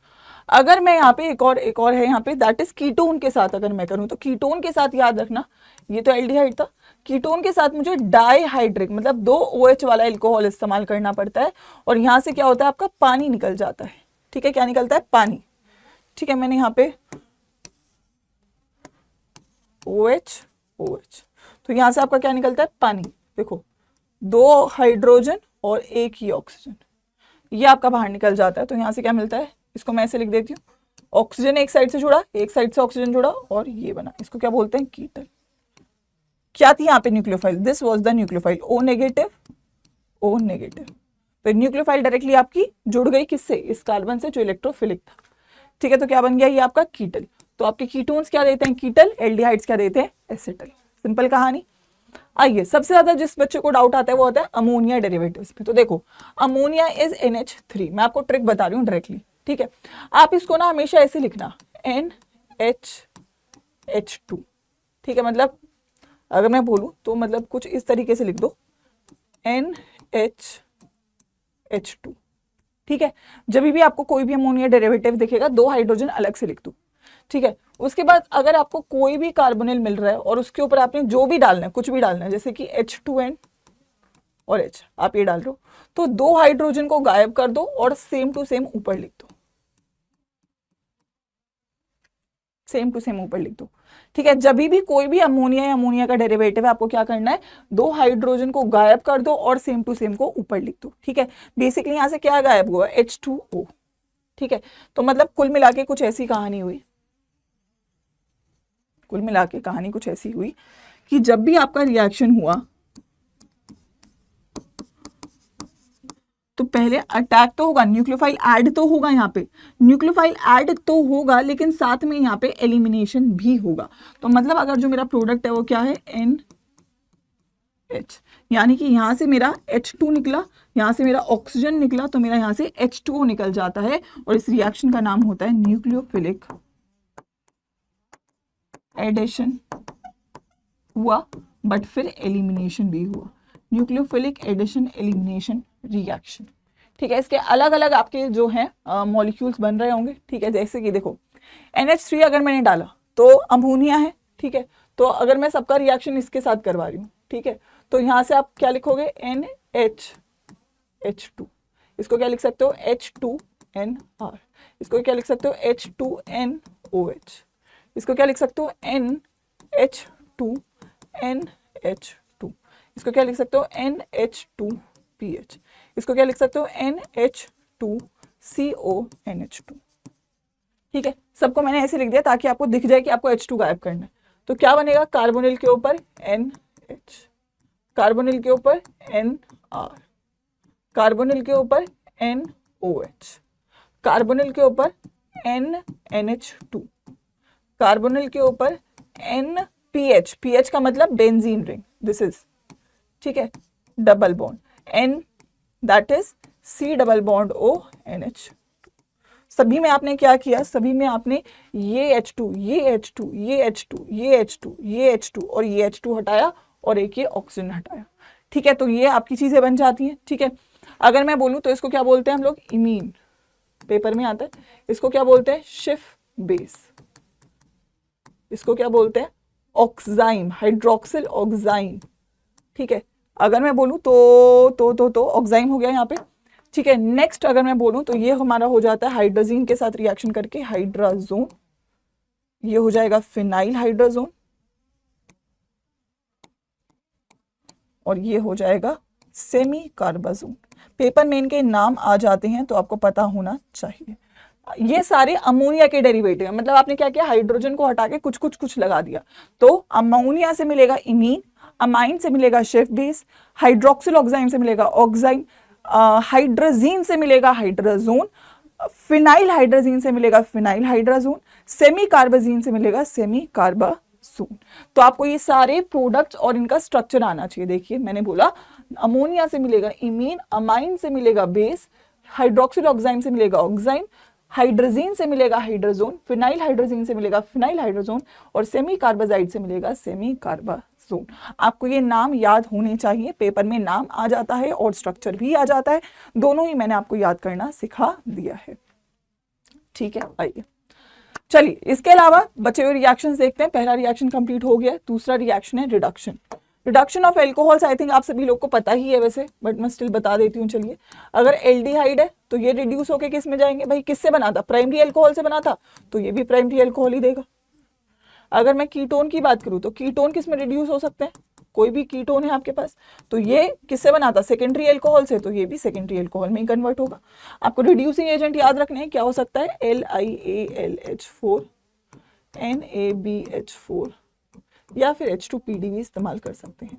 अगर मैं यहाँ पे एक और है यहाँ पे, दैट इज कीटोन के साथ अगर मैं करूँ, तो कीटोन के साथ याद रखना, ये तो एल्डिहाइड था, कीटोन के साथ मुझे डाईहाइड्रिक मतलब 2 OH वाला एल्कोहल इस्तेमाल करना पड़ता है, और यहाँ से क्या होता है आपका पानी निकल जाता है, ठीक है, क्या निकलता है पानी, ठीक है। मैंने यहाँ पे OH OH, तो यहाँ से आपका क्या निकलता है पानी, देखो 2 हाइड्रोजन और 1 ही ऑक्सीजन, ये आपका बाहर निकल जाता है। तो यहाँ से क्या मिलता है, इसको मैं ऐसे लिख देती हूँ, ऑक्सीजन एक साइड से जुड़ा, एक साइड से ऑक्सीजन जुड़ा और ये बना, इसको क्या बोलते हैं कीटल। क्या थी यहाँ पे nucleophile, this was the nucleophile O negative O negative, तो न्यूक्लियोफाइल डायरेक्टली आपकी जुड़ गई किससे, इस कार्बन से जो इलेक्ट्रोफिलिक था, ठीक है। तो क्या बन गया ये आपका कीटल। तो आपके कीटोन्स क्या देते हैं कीटल, एल्डिहाइड्स क्या देते हैं एसिटल, सिंपल कहानी। आइए, सबसे ज्यादा जिस बच्चे को डाउट आता है वो आता है अमोनिया डेरिवेटिव्स पे। तो देखो अमोनिया इज NH3, मैं आपको ट्रिक बता रही हूँ डायरेक्टली, ठीक है। आप इसको ना हमेशा ऐसे लिखना NHH2, ठीक है, मतलब अगर मैं बोलूँ तो मतलब कुछ इस तरीके से लिख दो NHH2, ठीक है। जब भी आपको कोई भी अमोनिया डेरिवेटिव दिखेगा 2 हाइड्रोजन अलग से लिख दो, ठीक है। उसके बाद अगर आपको कोई भी कार्बोनिल मिल रहा है और उसके ऊपर आपने जो भी डालना है, कुछ भी डालना है, जैसे कि H2N और H आप ये डाल रहे हो, तो 2 हाइड्रोजन को गायब कर दो और सेम टू सेम ऊपर लिख दो, सेम टू सेम ऊपर लिख दो, ठीक है। जब भी कोई भी अमोनिया या अमोनिया का डेरिवेटिव है, आपको क्या करना है, 2 हाइड्रोजन को गायब कर दो और सेम टू सेम को ऊपर लिख दो, ठीक है। बेसिकली यहां से क्या गायब हुआ, H2O, ठीक है। तो मतलब कुल मिला के कुछ ऐसी कहानी हुई, कुल मिला के कहानी कुछ ऐसी हुई कि जब भी आपका रिएक्शन हुआ तो पहले अटैक तो होगा, न्यूक्लियोफाइल ऐड तो होगा, यहाँ पे न्यूक्लियोफाइल ऐड तो होगा, लेकिन साथ में यहाँ पे एलिमिनेशन भी होगा। तो मतलब अगर जो मेरा प्रोडक्ट है वो क्या है NH, यानी कि यहाँ से मेरा H2 निकला, यहाँ से मेरा ऑक्सीजन निकला, तो मेरा यहाँ से H2O निकल जाता है, और इस रिएक्शन का नाम होता है न्यूक्लियोफिलिक एडिशन हुआ, बट फिर एलिमिनेशन भी हुआ, न्यूक्लियोफिलिक एडिशन एलिमिनेशन रिएक्शन, ठीक है। इसके अलग अलग आपके जो हैं मॉलिक्यूल्स बन रहे होंगे, ठीक है। जैसे कि देखो NH3 अगर मैंने डाला तो अमोनिया है, ठीक है। तो अगर मैं सबका रिएक्शन इसके साथ करवा रही हूँ, ठीक है, तो यहाँ से आप क्या लिखोगे NH H2, इसको क्या लिख सकते हो H2NR, इसको क्या लिख सकते हो H2NOH, इसको क्या लिख सकते हो NH2NH2, इसको क्या लिख सकते हो NH2PH, इसको क्या लिख सकते हो NH2CONH2। ठीक है, सबको मैंने ऐसे लिख दिया ताकि आपको दिख जाए कि आपको H2 गायब करना है। तो क्या बनेगा, कार्बोनिल के ऊपर NH, कार्बोनिल के ऊपर NR, कार्बोनिल के ऊपर NOH, कार्बोनिल के ऊपर NH2, कार्बोनिल के ऊपर NPH, PH का मतलब बेंजीन रिंग, दिस इज, ठीक है, double bond N, that is C double bond O NH। सभी में आपने क्या किया, सभी में आपने ये H2, ये H2, ये H2, ये H2, ये H2 और ये H2 हटाया और एक ये ऑक्सीजन हटाया। ठीक है, तो ये आपकी चीजें बन जाती हैं। ठीक है, अगर मैं बोलूं तो इसको क्या बोलते हैं हम लोग, इमीन, पेपर में आता है, इसको क्या बोलते हैं शिफ बेस, इसको क्या बोलते हैं ऑक्साइम, हाइड्रोक्सिल ऑक्साइम। ठीक है, अगर मैं बोलूं तो ऑक्साइम हो गया यहाँ पे। ठीक है, नेक्स्ट अगर मैं बोलूं तो ये हमारा हो जाता है हाइड्रोजीन के साथ रिएक्शन करके हाइड्राजोन, ये हो जाएगा फिनाइल हाइड्राजोन, और ये हो जाएगा सेमी कार्बाजोन। पेपर में इनके नाम आ जाते हैं तो आपको पता होना चाहिए। ये सारे अमोनिया के डेरिवेटिव है, मतलब आपने क्या किया, हाइड्रोजन को हटा के कुछ लगा दिया। तो अमोनिया से मिलेगा इमीन, अमाइन से मिलेगा शेफ बेस, हाइड्रोक्सिल ऑक्साइम से मिलेगा ऑक्साइम, हाइड्रोजीन से मिलेगा हाइड्राजोन, फिनाइल हाइड्रोजीन से मिलेगा फिनाइल हाइड्राजोन, सेमी कार्बाजीन से मिलेगा सेमी कार्बाजोन। तो आपको ये सारे प्रोडक्ट्स और इनका स्ट्रक्चर आना चाहिए। देखिए मैंने बोला अमोनिया से मिलेगा इमीन, अमाइन से मिलेगा बेस, हाइड्रोक्सिल ऑक्साइम से मिलेगा ऑक्साइम, हाइड्रोजीन से मिलेगा हाइड्राजोन, फिनाइल हाइड्रोजीन से मिलेगा फिनाइल हाइड्रोजोन, और सेमी कार्बाजाइड से मिलेगा सेमी कार्बाजोन। आपको ये नाम याद होने चाहिए, पेपर में नाम आ जाता है और स्ट्रक्चर भी आ जाता है, दोनों ही मैंने आपको याद करना सिखा दिया है। ठीक है, आइए चलिए इसके अलावा बचे हुए रिएक्शंस देखते हैं। पहला रिएक्शन कंप्लीट हो गया, दूसरा रिएक्शन है reduction. Reduction of alcohols I think आप सभी लोग को पता ही है वैसे, बट मैं स्टिल बता देती हूँ। चलिए, अगर एल्डिहाइड है तो ये रिड्यूस होके किस में जाएंगे, भाई किससे बना था, प्राइमरी एल्कोहल से बना था, तो ये भी प्राइमरी एल्कोहल ही देगा। अगर मैं कीटोन की बात करूँ तो कीटोन किस में रिड्यूस हो सकते हैं, कोई भी कीटोन है आपके पास, तो ये किससे बना था, सेकेंडरी एल्कोहल से, तो ये भी सेकेंडरी एल्कोहल में ही कन्वर्ट होगा। आपको रिड्यूसिंग एजेंट याद रखने हैं, क्या हो सकता है LiAlH4, NaBH4 या फिर H2PD भी इस्तेमाल कर सकते हैं।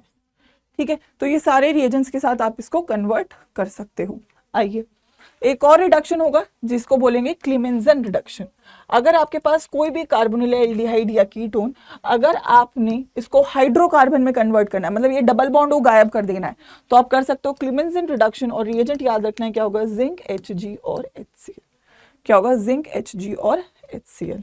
ठीक है, तो ये सारे रिएजेंट्स के साथ आप इसको कन्वर्ट कर सकते हो। आइए एक और रिडक्शन होगा जिसको बोलेंगे क्लीमेंजन रिडक्शन। अगर आपके पास कोई भी कार्बोनिल एल्डिहाइड या कीटोन, अगर आपने इसको हाइड्रोकार्बन में कन्वर्ट करना है, मतलब ये डबल बॉन्ड को गायब कर देना है, तो आप कर सकते हो क्लीमेंजन रिडक्शन। और रिएजेंट याद रखना है क्या होगा, जिंक Hg और HCl। क्या होगा, जिंक Hg और HCl।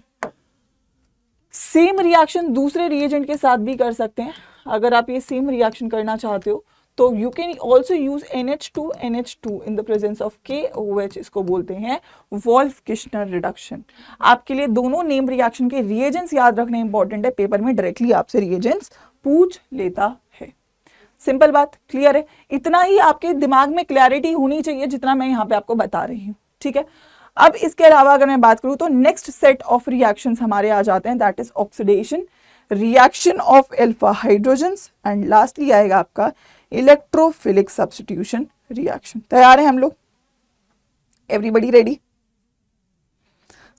सेम रिएक्शन दूसरे रिएजेंट के साथ भी कर सकते हैं। अगर आप ये सेम रिएक्शन करना चाहते हो तो you can also use NH2NH2 in the presence of KOH, इसको बोलते हैं वोल्फ किश्नर रिडक्शन। आपके लिए दोनों नेम रिएक्शन के रिएजेंट्स याद रखने इंपॉर्टेंट है, पेपर में डायरेक्टली आपसे रिएजेंट्स पूछ लेता है। सिंपल बात, क्लियर है, इतना ही आपके दिमाग में क्लैरिटी होनी चाहिए जितना मैं यहाँ पे आपको बता रही हूँ। ठीक है, अब इसके अलावा अगर मैं बात करूं तो नेक्स्ट सेट ऑफ रिएक्शंस हमारे आ जाते हैं, that is oxidation, reaction of alpha hydrogens, and lastly आएगा आपका इलेक्ट्रोफिलिक सब्स्टिट्यूशन रिएक्शन। तैयार है हम लोग, एवरीबडी रेडी,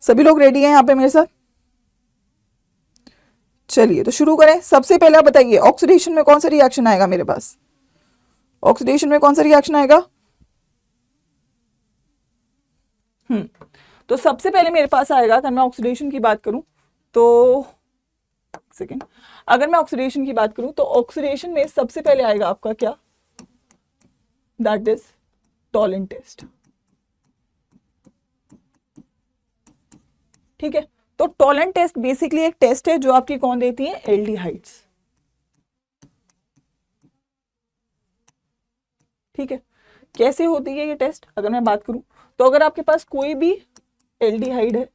सभी लोग रेडी हैं यहाँ पे मेरे साथ? चलिए तो शुरू करें। सबसे पहले आप बताइए ऑक्सीडेशन में कौन सा रिएक्शन आएगा मेरे पास, ऑक्सीडेशन में कौन सा रिएक्शन आएगा? तो सबसे पहले मेरे पास आएगा, अगर मैं ऑक्सीडेशन की बात करूं तो सेकेंड, अगर मैं ऑक्सीडेशन की बात करूं तो ऑक्सीडेशन में सबसे पहले आएगा आपका क्या, दैट इज टॉलेंट टेस्ट। ठीक है, तो टॉलेंट टेस्ट बेसिकली एक टेस्ट है जो आपकी कौन देती है, एल्डिहाइड्स। ठीक है, कैसे होती है ये टेस्ट, अगर मैं बात करूं तो अगर आपके पास कोई भी एल्डिहाइड है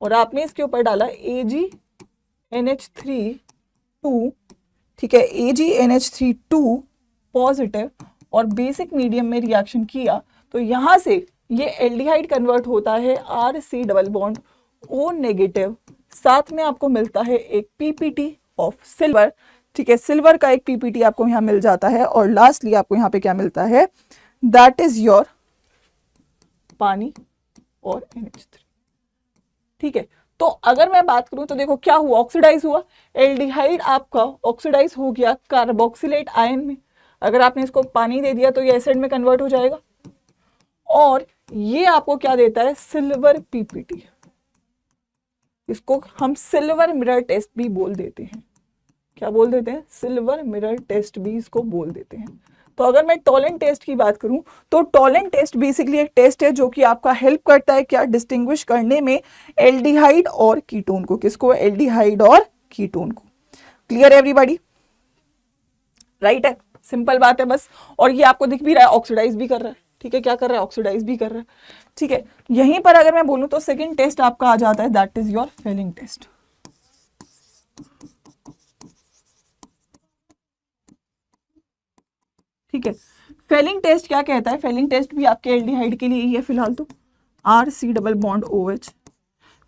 और आपने इसके ऊपर डाला AgNH3 2, ठीक है, AgNH3 2 पॉजिटिव और बेसिक मीडियम में रिएक्शन किया तो यहाँ से ये एल्डिहाइड कन्वर्ट होता है RC double bond O negative, साथ में आपको मिलता है एक PPT ऑफ सिल्वर। ठीक है, सिल्वर का एक PPT आपको यहाँ मिल जाता है और लास्टली आपको यहाँ पे क्या मिलता है, दैट इज योर पानी और NH3। ठीक है, तो अगर मैं बात करूं तो देखो क्या हुआ, ऑक्सीडाइज हुआ, एल्डिहाइड आपका ऑक्सीडाइज हो गया कार्बोक्सिलेट आयन में। अगर आपने इसको पानी दे दिया तो ये एसिड में कन्वर्ट हो जाएगा और ये आपको क्या देता है, सिल्वर PPT। इसको हम सिल्वर मिरर टेस्ट भी बोल देते हैं। क्या बोल देते हैं, सिल्वर मिरर टेस्ट भी इसको बोल देते हैं। तो अगर मैं टॉलेंट टेस्ट की बात करूं तो टॉलेंट टेस्ट बेसिकली एक टेस्ट है जो कि आपका हेल्प करता है क्या, डिस्टिंग्विश करने में एल्डिहाइड और कीटोन को। किसको, एल्डिहाइड और कीटोन को। क्लियर है एवरीबॉडी, राइट है, सिंपल बात है बस। और ये आपको दिख भी रहा है ऑक्सीडाइज भी कर रहा है। ठीक है, क्या कर रहा है, ऑक्सीडाइज भी कर रहा है। ठीक है, यहीं पर अगर मैं बोलूं तो सेकेंड टेस्ट आपका आ जाता है, that is your Fehling test. ठीक है, फेलिंग टेस्ट क्या कहता है, फेलिंग टेस्ट भी आपके एल्डिहाइड के लिए ही है फिलहाल तो, RC double bond OH।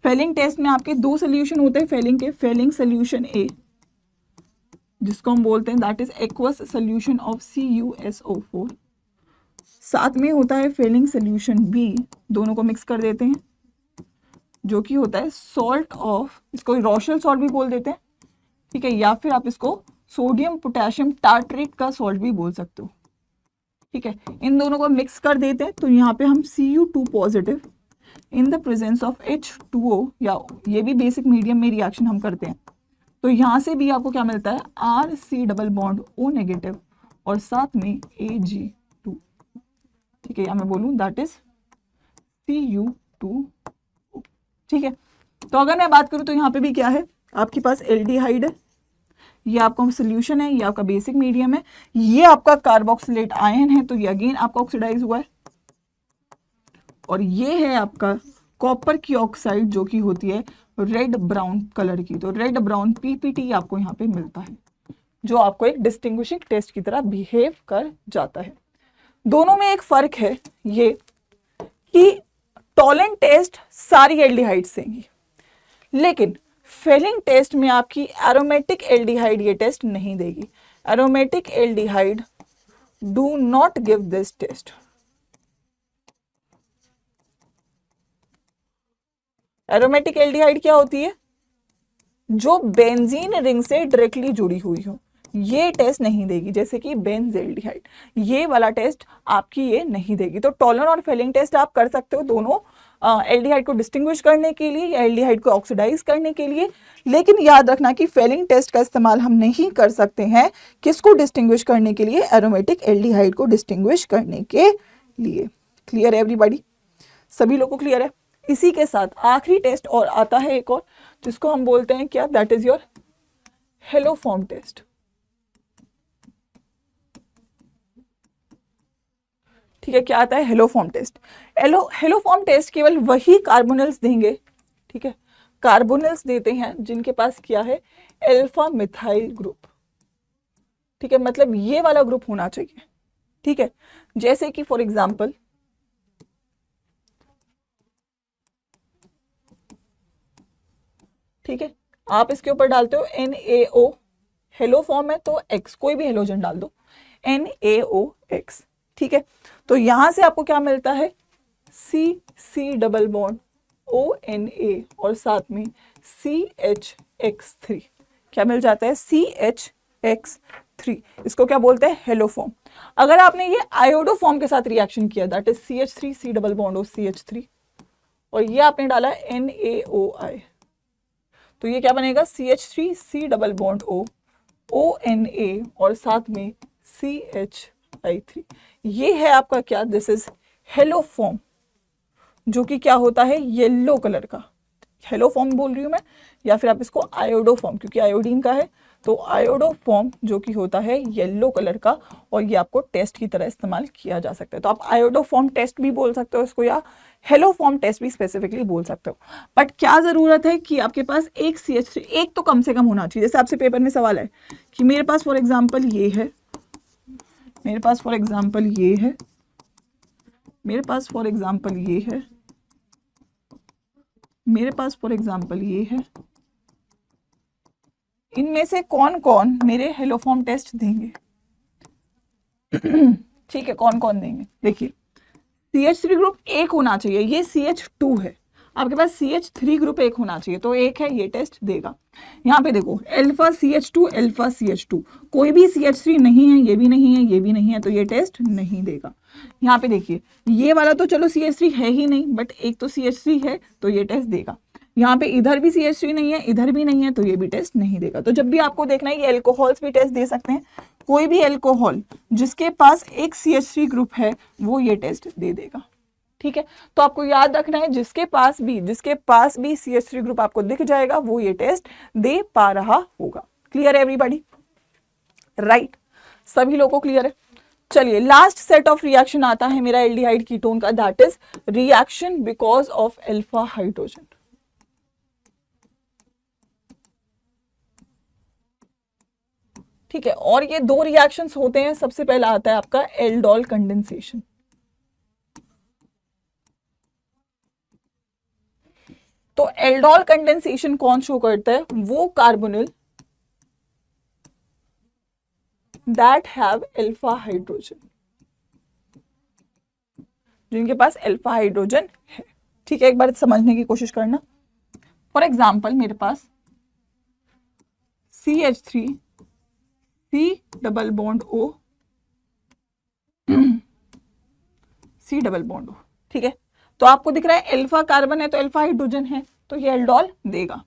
Fehling test में आपके दो सोल्यूशन होते हैं फेलिंग के, फेलिंग सोल्यूशन A जिसको हम बोलते हैं that is aqueous solution of CuSO4, साथ में होता है फेलिंग सोल्यूशन B, दोनों को मिक्स कर देते हैं, जो कि होता है सॉल्ट ऑफ, इसको रोशल सॉल्ट भी बोल देते हैं। ठीक है, या फिर आप इसको सोडियम पोटेशियम टार्ट्रेट का सॉल्ट भी बोल सकते हो। ठीक है, इन दोनों को मिक्स कर देते हैं तो यहाँ पे हम Cu2 positive in the presence of H2O, या ये भी बेसिक मीडियम में रिएक्शन हम करते हैं, तो यहाँ से भी आपको क्या मिलता है, RC double bond O negative और साथ में Ag2। ठीक है, या मैं बोलूँ दैट इज Cu2O। ठीक है, तो अगर मैं बात करूँ तो यहाँ पे भी क्या है, आपके पास एल्डिहाइड है, ये आपका सोल्यूशन है, ये आपका बेसिक मीडियम है, ये आपका कार्बोक्सिलेट आयन है, तो ये अगेन आपका ऑक्सीडाइज हुआ है, और ये है आपका कॉपर की ऑक्साइड जो कि होती है रेड ब्राउन कलर की। तो रेड ब्राउन PPT आपको यहाँ पे मिलता है, जो आपको एक डिस्टिंग्विशिंग टेस्ट की तरह बिहेव कर जाता है। दोनों में एक फर्क है ये कि टॉलेंट टेस्ट सारी एल्डिहाइड्स देंगी, लेकिन फेलिंग टेस्ट में आपकी एरोमेटिक एल्डिहाइड ये टेस्ट नहीं देगी। Aromatic aldehyde do not give this test. Aromatic aldehyde क्या होती है, जो बेंजीन रिंग से डायरेक्टली जुड़ी हुई हो, ये टेस्ट नहीं देगी, जैसे कि बेंजेल्डिहाइड, ये वाला टेस्ट आपकी ये नहीं देगी। तो टॉलरेंट और फेलिंग टेस्ट आप कर सकते हो दोनों एल्डिहाइड को डिस्टिंग्विश करने के लिए या एल्डिहाइड को ऑक्सीडाइज करने के लिए, लेकिन याद रखना कि फेलिंग टेस्ट का इस्तेमाल हम नहीं कर सकते हैं किसको डिस्टिंग्विश करने के लिए, एरोमेटिक एल्डिहाइड को डिस्टिंग्विश करने के लिए। क्लियर है एवरीबॉडी, सभी लोगों को क्लियर है। इसी के साथ आखिरी टेस्ट और आता है एक और, जिसको हम बोलते हैं क्या, that is your haloform test. ठीक है, क्या आता है, हेलोफॉर्म टेस्ट। हेलोफॉर्म टेस्ट केवल वही कार्बोनिल्स देंगे, ठीक है, कार्बोनिल्स देते हैं जिनके पास क्या है, अल्फा मिथाइल ग्रुप। ठीक है, मतलब ये वाला ग्रुप होना चाहिए। ठीक है, जैसे कि फॉर एग्जांपल ठीक है, आप इसके ऊपर डालते हो NaO, हेलो फॉर्म है तो X, कोई भी हेलोजन डाल दो, NaOX। ठीक है, तो यहां से आपको क्या मिलता है, C डबल बॉन्ड ONa और साथ में CHX3। क्या मिल जाता है, CHX3। इसको क्या बोलते हैं, हेलो फॉर्म। अगर आपने ये आयोडो फॉर्म के साथ रिएक्शन किया, that is CH3 C double bond O CH3, और ये आपने डाला NaOI, तो ये क्या बनेगा, CH3 C double bond O ONa और साथ में CHI3। ये है आपका क्या, दिस इज हेलो फॉर्म, जो कि क्या होता है, येलो कलर का। हेलो फॉर्म बोल रही हूँ मैं, या फिर आप इसको आयोडो फॉर्म, क्योंकि आयोडीन का है तो आयोडो फॉर्म जो कि होता है येलो कलर का, और ये आपको टेस्ट की तरह इस्तेमाल किया जा सकता है। तो आप आयोडो फॉर्म टेस्ट भी बोल सकते हो इसको, या हेलो फॉर्म टेस्ट भी स्पेसिफिकली बोल सकते हो। बट क्या जरूरत है कि आपके पास एक CH3 एक तो कम से कम होना चाहिए। जैसे आपसे पेपर में सवाल है कि मेरे पास फॉर एग्जाम्पल ये है मेरे पास फॉर एग्जांपल ये है, मेरे पास फॉर एग्जांपल ये है, मेरे पास फॉर एग्जांपल ये है, इनमें से कौन कौन मेरे हेलोफॉर्म टेस्ट देंगे? ठीक है, कौन कौन देंगे? देखिए CH3 ग्रुप एक होना चाहिए, ये CH2 है, आपके पास CH3 ग्रुप एक होना चाहिए, तो एक है, ये टेस्ट देगा। यहाँ पे देखो अल्फा CH2 अल्फा CH2, कोई भी CH3 नहीं है, ये भी नहीं है, ये भी नहीं है, तो ये टेस्ट नहीं देगा। यहाँ पे देखिए ये वाला तो चलो CH3 है ही नहीं, बट एक तो CH3 है, तो ये टेस्ट देगा। यहाँ पे इधर भी CH3 नहीं है, इधर भी नहीं है, तो ये भी टेस्ट नहीं देगा। तो जब भी आपको देखना है, ये एल्कोहल्स भी टेस्ट दे सकते हैं, कोई भी एल्कोहल जिसके पास एक CH3 ग्रुप है वो ये टेस्ट दे देगा। ठीक है, तो आपको याद रखना है जिसके पास भी CH3 ग्रुप आपको दिख जाएगा वो ये टेस्ट दे पा रहा होगा। क्लियर है एवरीबॉडी? राइट, सभी लोगों को क्लियर है? चलिए लास्ट सेट ऑफ रिएक्शन आता है मेरा एल्डिहाइड कीटोन का, that is reaction because of alpha hydrogen. ठीक है, और ये दो रिएक्शंस होते हैं। सबसे पहला आता है आपका एल्डोल कंडेंसेशन। तो एल्डोल कंडेंसेशन कौन शो करता है? वो carbonyl that have alpha hydrogen, जिनके पास अल्फा हाइड्रोजन है। ठीक है, एक बार समझने की कोशिश करना। फॉर एग्जाम्पल मेरे पास CH3 C double bond O C double bond O। ठीक है, तो आपको दिख रहा है अल्फा कार्बन है तो अल्फा हाइड्रोजन है, तो ये एल्डोल देगा।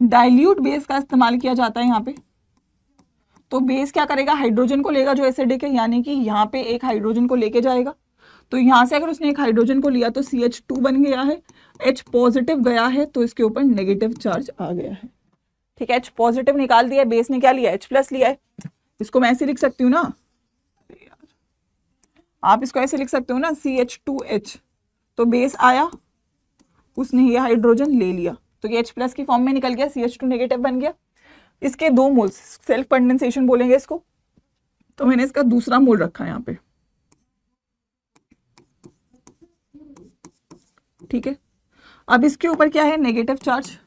डाइल्यूट बेस का इस्तेमाल किया जाता है यहाँ पे, तो बेस क्या करेगा? हाइड्रोजन को लेगा जो एसिडिक है, यानी कि यहाँ पे एक हाइड्रोजन को लेके जाएगा। तो यहाँ से अगर उसने एक हाइड्रोजन को लिया तो CH2 बन गया है, H पॉजिटिव गया है, तो इसके ऊपर नेगेटिव चार्ज आ गया है। ठीक है, H पॉजिटिव निकाल दिया, बेस ने क्या लिया? H प्लस लिया है। इसको मैं ऐसे लिख सकती हूँ ना, आप इसको ऐसे लिख सकते हो ना, CH2H, तो बेस आया, उसने ये हाइड्रोजन ले लिया, तो ये H प्लस की फॉर्म में निकल गया, CH2 नेगेटिव बन गया। इसके दो मोल्स, सेल्फ कंडेंसेशन बोलेंगे इसको, तो मैंने इसका दूसरा मोल रखा है यहाँ पे। ठीक है, अब इसके ऊपर क्या है? नेगेटिव चार्ज,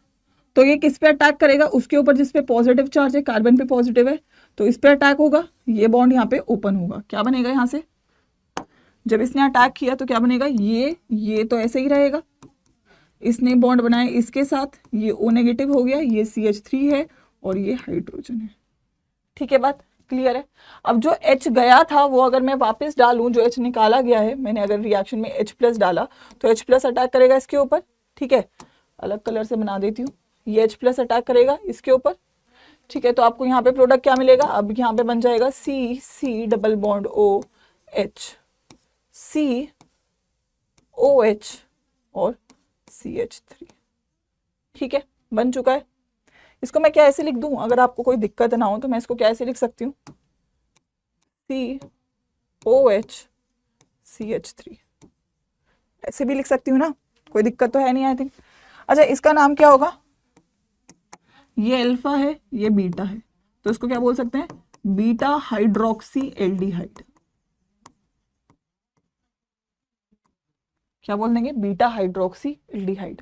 तो ये किस पे अटैक करेगा? उसके ऊपर जिस पे पॉजिटिव चार्ज है, कार्बन पे पॉजिटिव है, तो इस पे अटैक होगा, ये बॉन्ड यहाँ पे ओपन होगा। क्या बनेगा यहाँ से? जब इसने अटैक किया तो क्या बनेगा? ये तो ऐसे ही रहेगा, इसने बॉन्ड बनाया इसके साथ, ये O नेगेटिव हो गया, ये CH3 है और ये हाइड्रोजन है। ठीक है, बात क्लियर है? अब जो H गया था वो अगर मैं वापस डालूं, जो H निकाला गया है, मैंने अगर रिएक्शन में H प्लस डाला तो H प्लस अटैक करेगा इसके ऊपर। ठीक है, अलग कलर से बना देती हूँ, ये H प्लस अटैक करेगा इसके ऊपर। ठीक है, तो आपको यहाँ पे प्रोडक्ट क्या मिलेगा? अब यहाँ पे बन जाएगा C double bond O H, COH और CH3। ठीक है, बन चुका है। इसको मैं क्या ऐसे लिख दूं? अगर आपको कोई दिक्कत ना हो तो मैं इसको क्या ऐसे लिख सकती हूँ? COH CH3, ऐसे भी लिख सकती हूँ ना, कोई दिक्कत तो है नहीं आई थिंक। अच्छा, इसका नाम क्या होगा? ये अल्फा है, ये बीटा है, तो इसको क्या बोल सकते हैं? Beta hydroxy aldehyde. क्या बोल देंगे? Beta hydroxy aldehyde.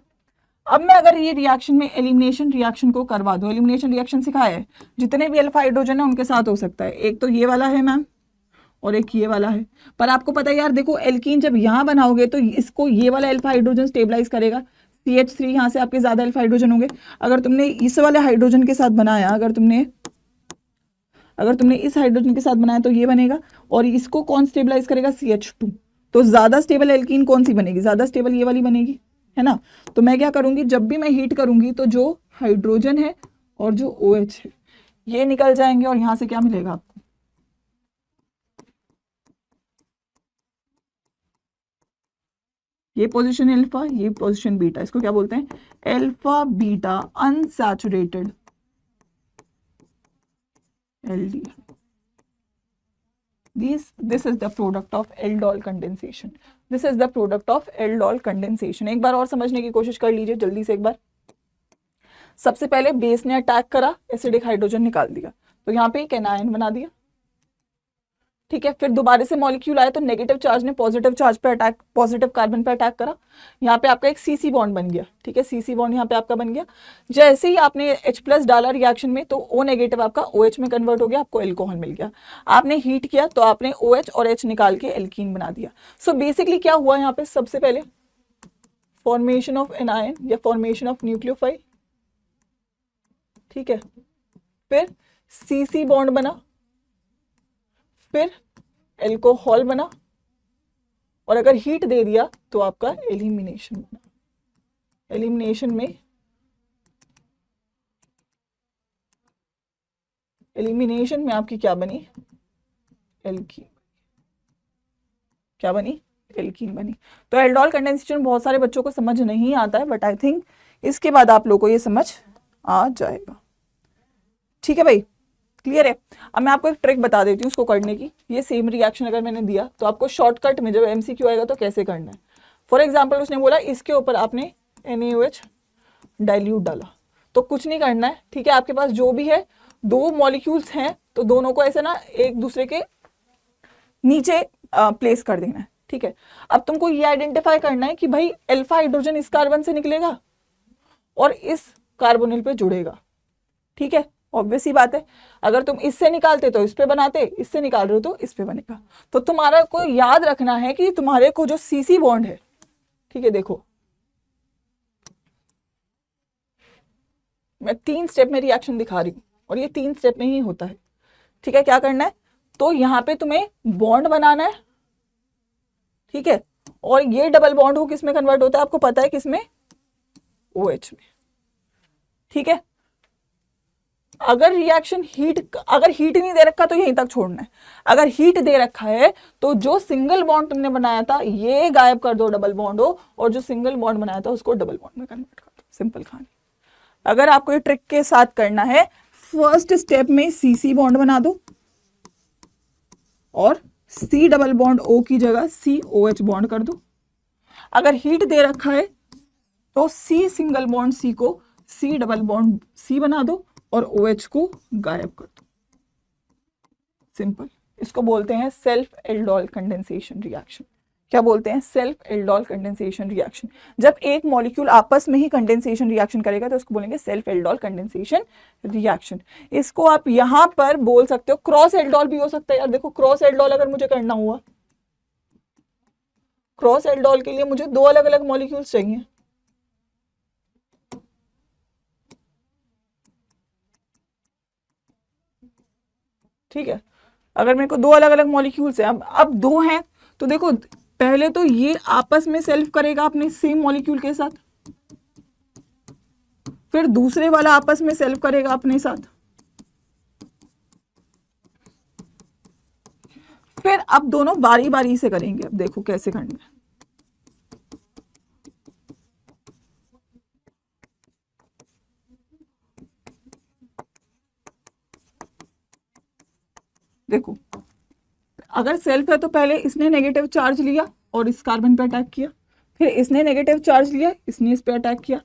अब मैं अगर ये रिएक्शन में एलिमिनेशन रिएक्शन को करवा दूं, एलिमिनेशन रिएक्शन सिखाया है, जितने भी अल्फा हाइड्रोजन है उनके साथ हो सकता है। एक तो ये वाला है मैम, और एक ये वाला है। पर आपको पता है यार, देखो एल्कीन जब यहाँ बनाओगे तो इसको ये वाला अल्फा हाइड्रोजन स्टेबलाइज करेगा, CH3 यहाँ से आपके ज्यादा अल्फा हाइड्रोजन होंगे। अगर तुमने इस वाले हाइड्रोजन के साथ बनाया, अगर तुमने इस हाइड्रोजन के साथ बनाया तो ये बनेगा, और इसको कौन स्टेबलाइज करेगा? CH2। तो ज्यादा स्टेबल एल्कीन कौन सी बनेगी? ज्यादा स्टेबल ये वाली बनेगी, है ना। तो मैं क्या करूंगी, जब भी मैं हीट करूंगी तो जो हाइड्रोजन है और जो OH है ये निकल जाएंगे, और यहां से क्या मिलेगा आपको? ये पोजीशन अल्फा, ये पोजीशन बीटा, इसको क्या बोलते हैं? Alpha beta unsaturated aldehyde. This is the product of aldol condensation. This is the product of aldol condensation. एक बार और समझने की कोशिश कर लीजिए जल्दी से एक बार। सबसे पहले बेस ने अटैक करा, एसिडिक हाइड्रोजन निकाल दिया, तो यहाँ पे एक एनायन बना दिया। ठीक है, फिर दोबारा से मॉलिक्यूल आया तो नेगेटिव चार्ज ने पॉजिटिव चार्ज पे अटैक, पॉजिटिव कार्बन पे अटैक करा, यहाँ पे आपका एक सीसी बॉन्ड बन गया। ठीक है, सीसी बॉन्ड यहाँ पे आपका बन गया। जैसे ही आपने H+ डाला रिएक्शन में तो O नेगेटिव आपका OH में कन्वर्ट हो गया, आपको एल्कोहल मिल गया। आपने हीट किया तो आपने OH और H निकाल के एल्कीन बना दिया। सो बेसिकली क्या हुआ यहाँ पे, सबसे पहले फॉर्मेशन ऑफ एनायन या फॉर्मेशन ऑफ न्यूक्लियोफाइल। ठीक है, फिर सीसी बॉन्ड बना, फिर एल्कोहल बना, और अगर हीट दे दिया तो आपका एलिमिनेशन बना। एलिमिनेशन में आपकी क्या बनी, एल्कीन। क्या बनी, एल्कीन बनी। तो एल्डोल कंडेंसेशन बहुत सारे बच्चों को समझ नहीं आता है, बट आई थिंक इसके बाद आप लोगों को ये समझ आ जाएगा। ठीक है भाई, क्लियर है। अब मैं आपको एक ट्रिक बता देती हूँ उसको करने की। ये सेम रिएक्शन अगर मैंने दिया तो आपको शॉर्टकट में जब MCQ आएगा तो कैसे करना है। फॉर एग्जाम्पल उसने बोला इसके ऊपर आपने NaOH डाइल्यूट डाला, तो कुछ नहीं करना है। ठीक है, आपके पास जो भी है, दो मॉलिक्यूल्स हैं तो दोनों को ऐसे ना एक दूसरे के नीचे प्लेस कर देना है। ठीक है, अब तुमको ये आइडेंटिफाई करना है कि भाई अल्फा हाइड्रोजन इस कार्बन से निकलेगा और इस कार्बोनिल पे जुड़ेगा। ठीक है, ऑब्वियस ही बात है, अगर तुम इससे निकालते तो इस पे बनाते, इससे निकाल रहे हो तो इस पे बनेगा। तो तुम्हारा को याद रखना है कि तुम्हारे को जो सीसी बॉन्ड है, ठीक है, देखो मैं 3 स्टेप में रिएक्शन दिखा रही हूं और ये 3 स्टेप में ही होता है। ठीक है, क्या करना है, तो यहां पे तुम्हें बॉन्ड बनाना है। ठीक है, और ये डबल बॉन्ड हो किस में कन्वर्ट होता है, आपको पता है किसमें, OH में। ठीक है, अगर रिएक्शन अगर हीट नहीं दे रखा तो यहीं तक छोड़ना है। अगर हीट दे रखा है तो जो सिंगल बॉन्ड तुमने बनाया था ये गायब कर दो, डबल बॉन्ड हो, और जो सिंगल बॉन्ड बनाया था उसको डबल बॉन्ड में कन्वर्ट कर दो। सिंपल कहानी। अगर आपको ये ट्रिक के साथ करना है, फर्स्ट स्टेप में CC बॉन्ड बना दो और C डबल बॉन्ड O की जगह COH बॉन्ड कर दो। अगर हीट दे रखा है तो C सिंगल बॉन्ड C को C डबल बॉन्ड C बना दो और OH को गायब कर दो। सिंपल। इसको बोलते हैं सेल्फ एल्डोल कंडेंसेशन रिएक्शन। क्या बोलते हैं, सेल्फ एल्डोल कंडेंसेशन रिएक्शन। जब एक मॉलिक्यूल आपस में ही कंडेंसेशन रिएक्शन करेगा तो उसको बोलेंगे सेल्फ एल्डोल कंडेंसेशन रिएक्शन। इसको आप यहां पर बोल सकते हो, क्रॉस एल्डोल भी हो सकता है। यार देखो, क्रॉस एल्डोल अगर मुझे करना हुआ, क्रॉस एल्डोल के लिए मुझे 2 अलग अलग मॉलिक्यूल्स चाहिए। ठीक है, अगर मेरे को 2 अलग अलग मॉलिक्यूल्स हैं, अब 2 हैं तो देखो, पहले तो ये आपस में सेल्फ करेगा अपने सेम मॉलिक्यूल के साथ, फिर दूसरे वाला आपस में सेल्फ करेगा अपने साथ, फिर अब दोनों बारी बारी से करेंगे। अब देखो कैसे करना है। देखो, अगर सेल्फ है तो पहले इसने नेगेटिव चार्ज लिया और इस कार्बन पे अटैक किया, फिर इसने नेगेटिव चार्ज लिया, इसने इस पे अटैक किया,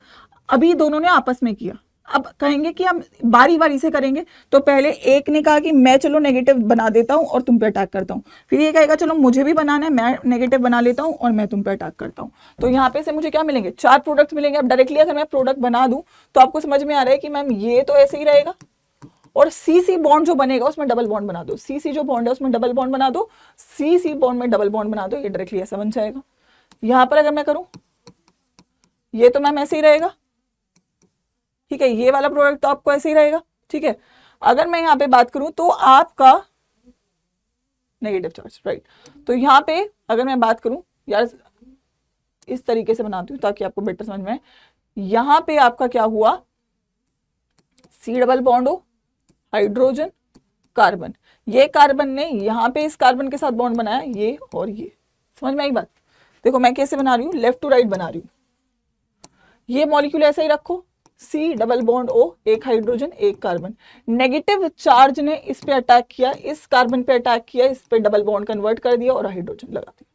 अभी दोनों ने आपस में किया। अब कहेंगे कि हम बारी बारी से करेंगे, तो पहले एक ने कहा कि मैं चलो नेगेटिव बना देता हूं और तुम पे अटैक करता हूं, फिर ये कहेगा चलो मुझे भी बनाना है, मैं नेगेटिव बना लेता हूं और मैं तुम पे अटैक करता हूं। तो यहाँ पे से मुझे क्या मिलेंगे, 4 प्रोडक्ट्स मिलेंगे। अब डायरेक्टली अगर मैं प्रोडक्ट बना दूं तो आपको समझ में आ रहा है कि मैम ये तो ऐसे ही रहेगा, और CC बॉन्ड जो बनेगा उसमें डबल बॉन्ड बना दो, CC जो बॉन्ड है उसमें डबल बॉन्ड बना दो, CC बॉन्ड में डबल बॉन्ड बना दो, ये डायरेक्टली ऐसा बन जाएगा। यहां पर अगर मैं करूं, ये तो मैम ऐसे ही रहेगा। ठीक है, ये वाला प्रोडक्ट तो आपको ऐसे ही रहेगा। ठीक है, अगर मैं यहाँ पे बात करूं तो आपका नेगेटिव चार्ज, राइट। तो यहाँ पे अगर मैं बात करूं, यार इस तरीके से बनाती हूँ ताकि आपको बेटर समझ में आए। यहाँ पे आपका क्या हुआ, C डबल बॉन्ड हो, हाइड्रोजन, कार्बन, ये कार्बन ने यहाँ पे इस कार्बन के साथ बॉन्ड बनाया, ये और ये। समझ में आई बात। देखो मैं कैसे बना रही हूँ, लेफ्ट टू राइट बना रही हूँ। ये मॉलिक्यूल ऐसा ही रखो, C डबल बॉन्ड O, एक हाइड्रोजन एक कार्बन, नेगेटिव चार्ज ने इस पे अटैक किया, इस कार्बन पे अटैक किया, इस पे डबल बॉन्ड कन्वर्ट कर दिया और हाइड्रोजन लगा दिया।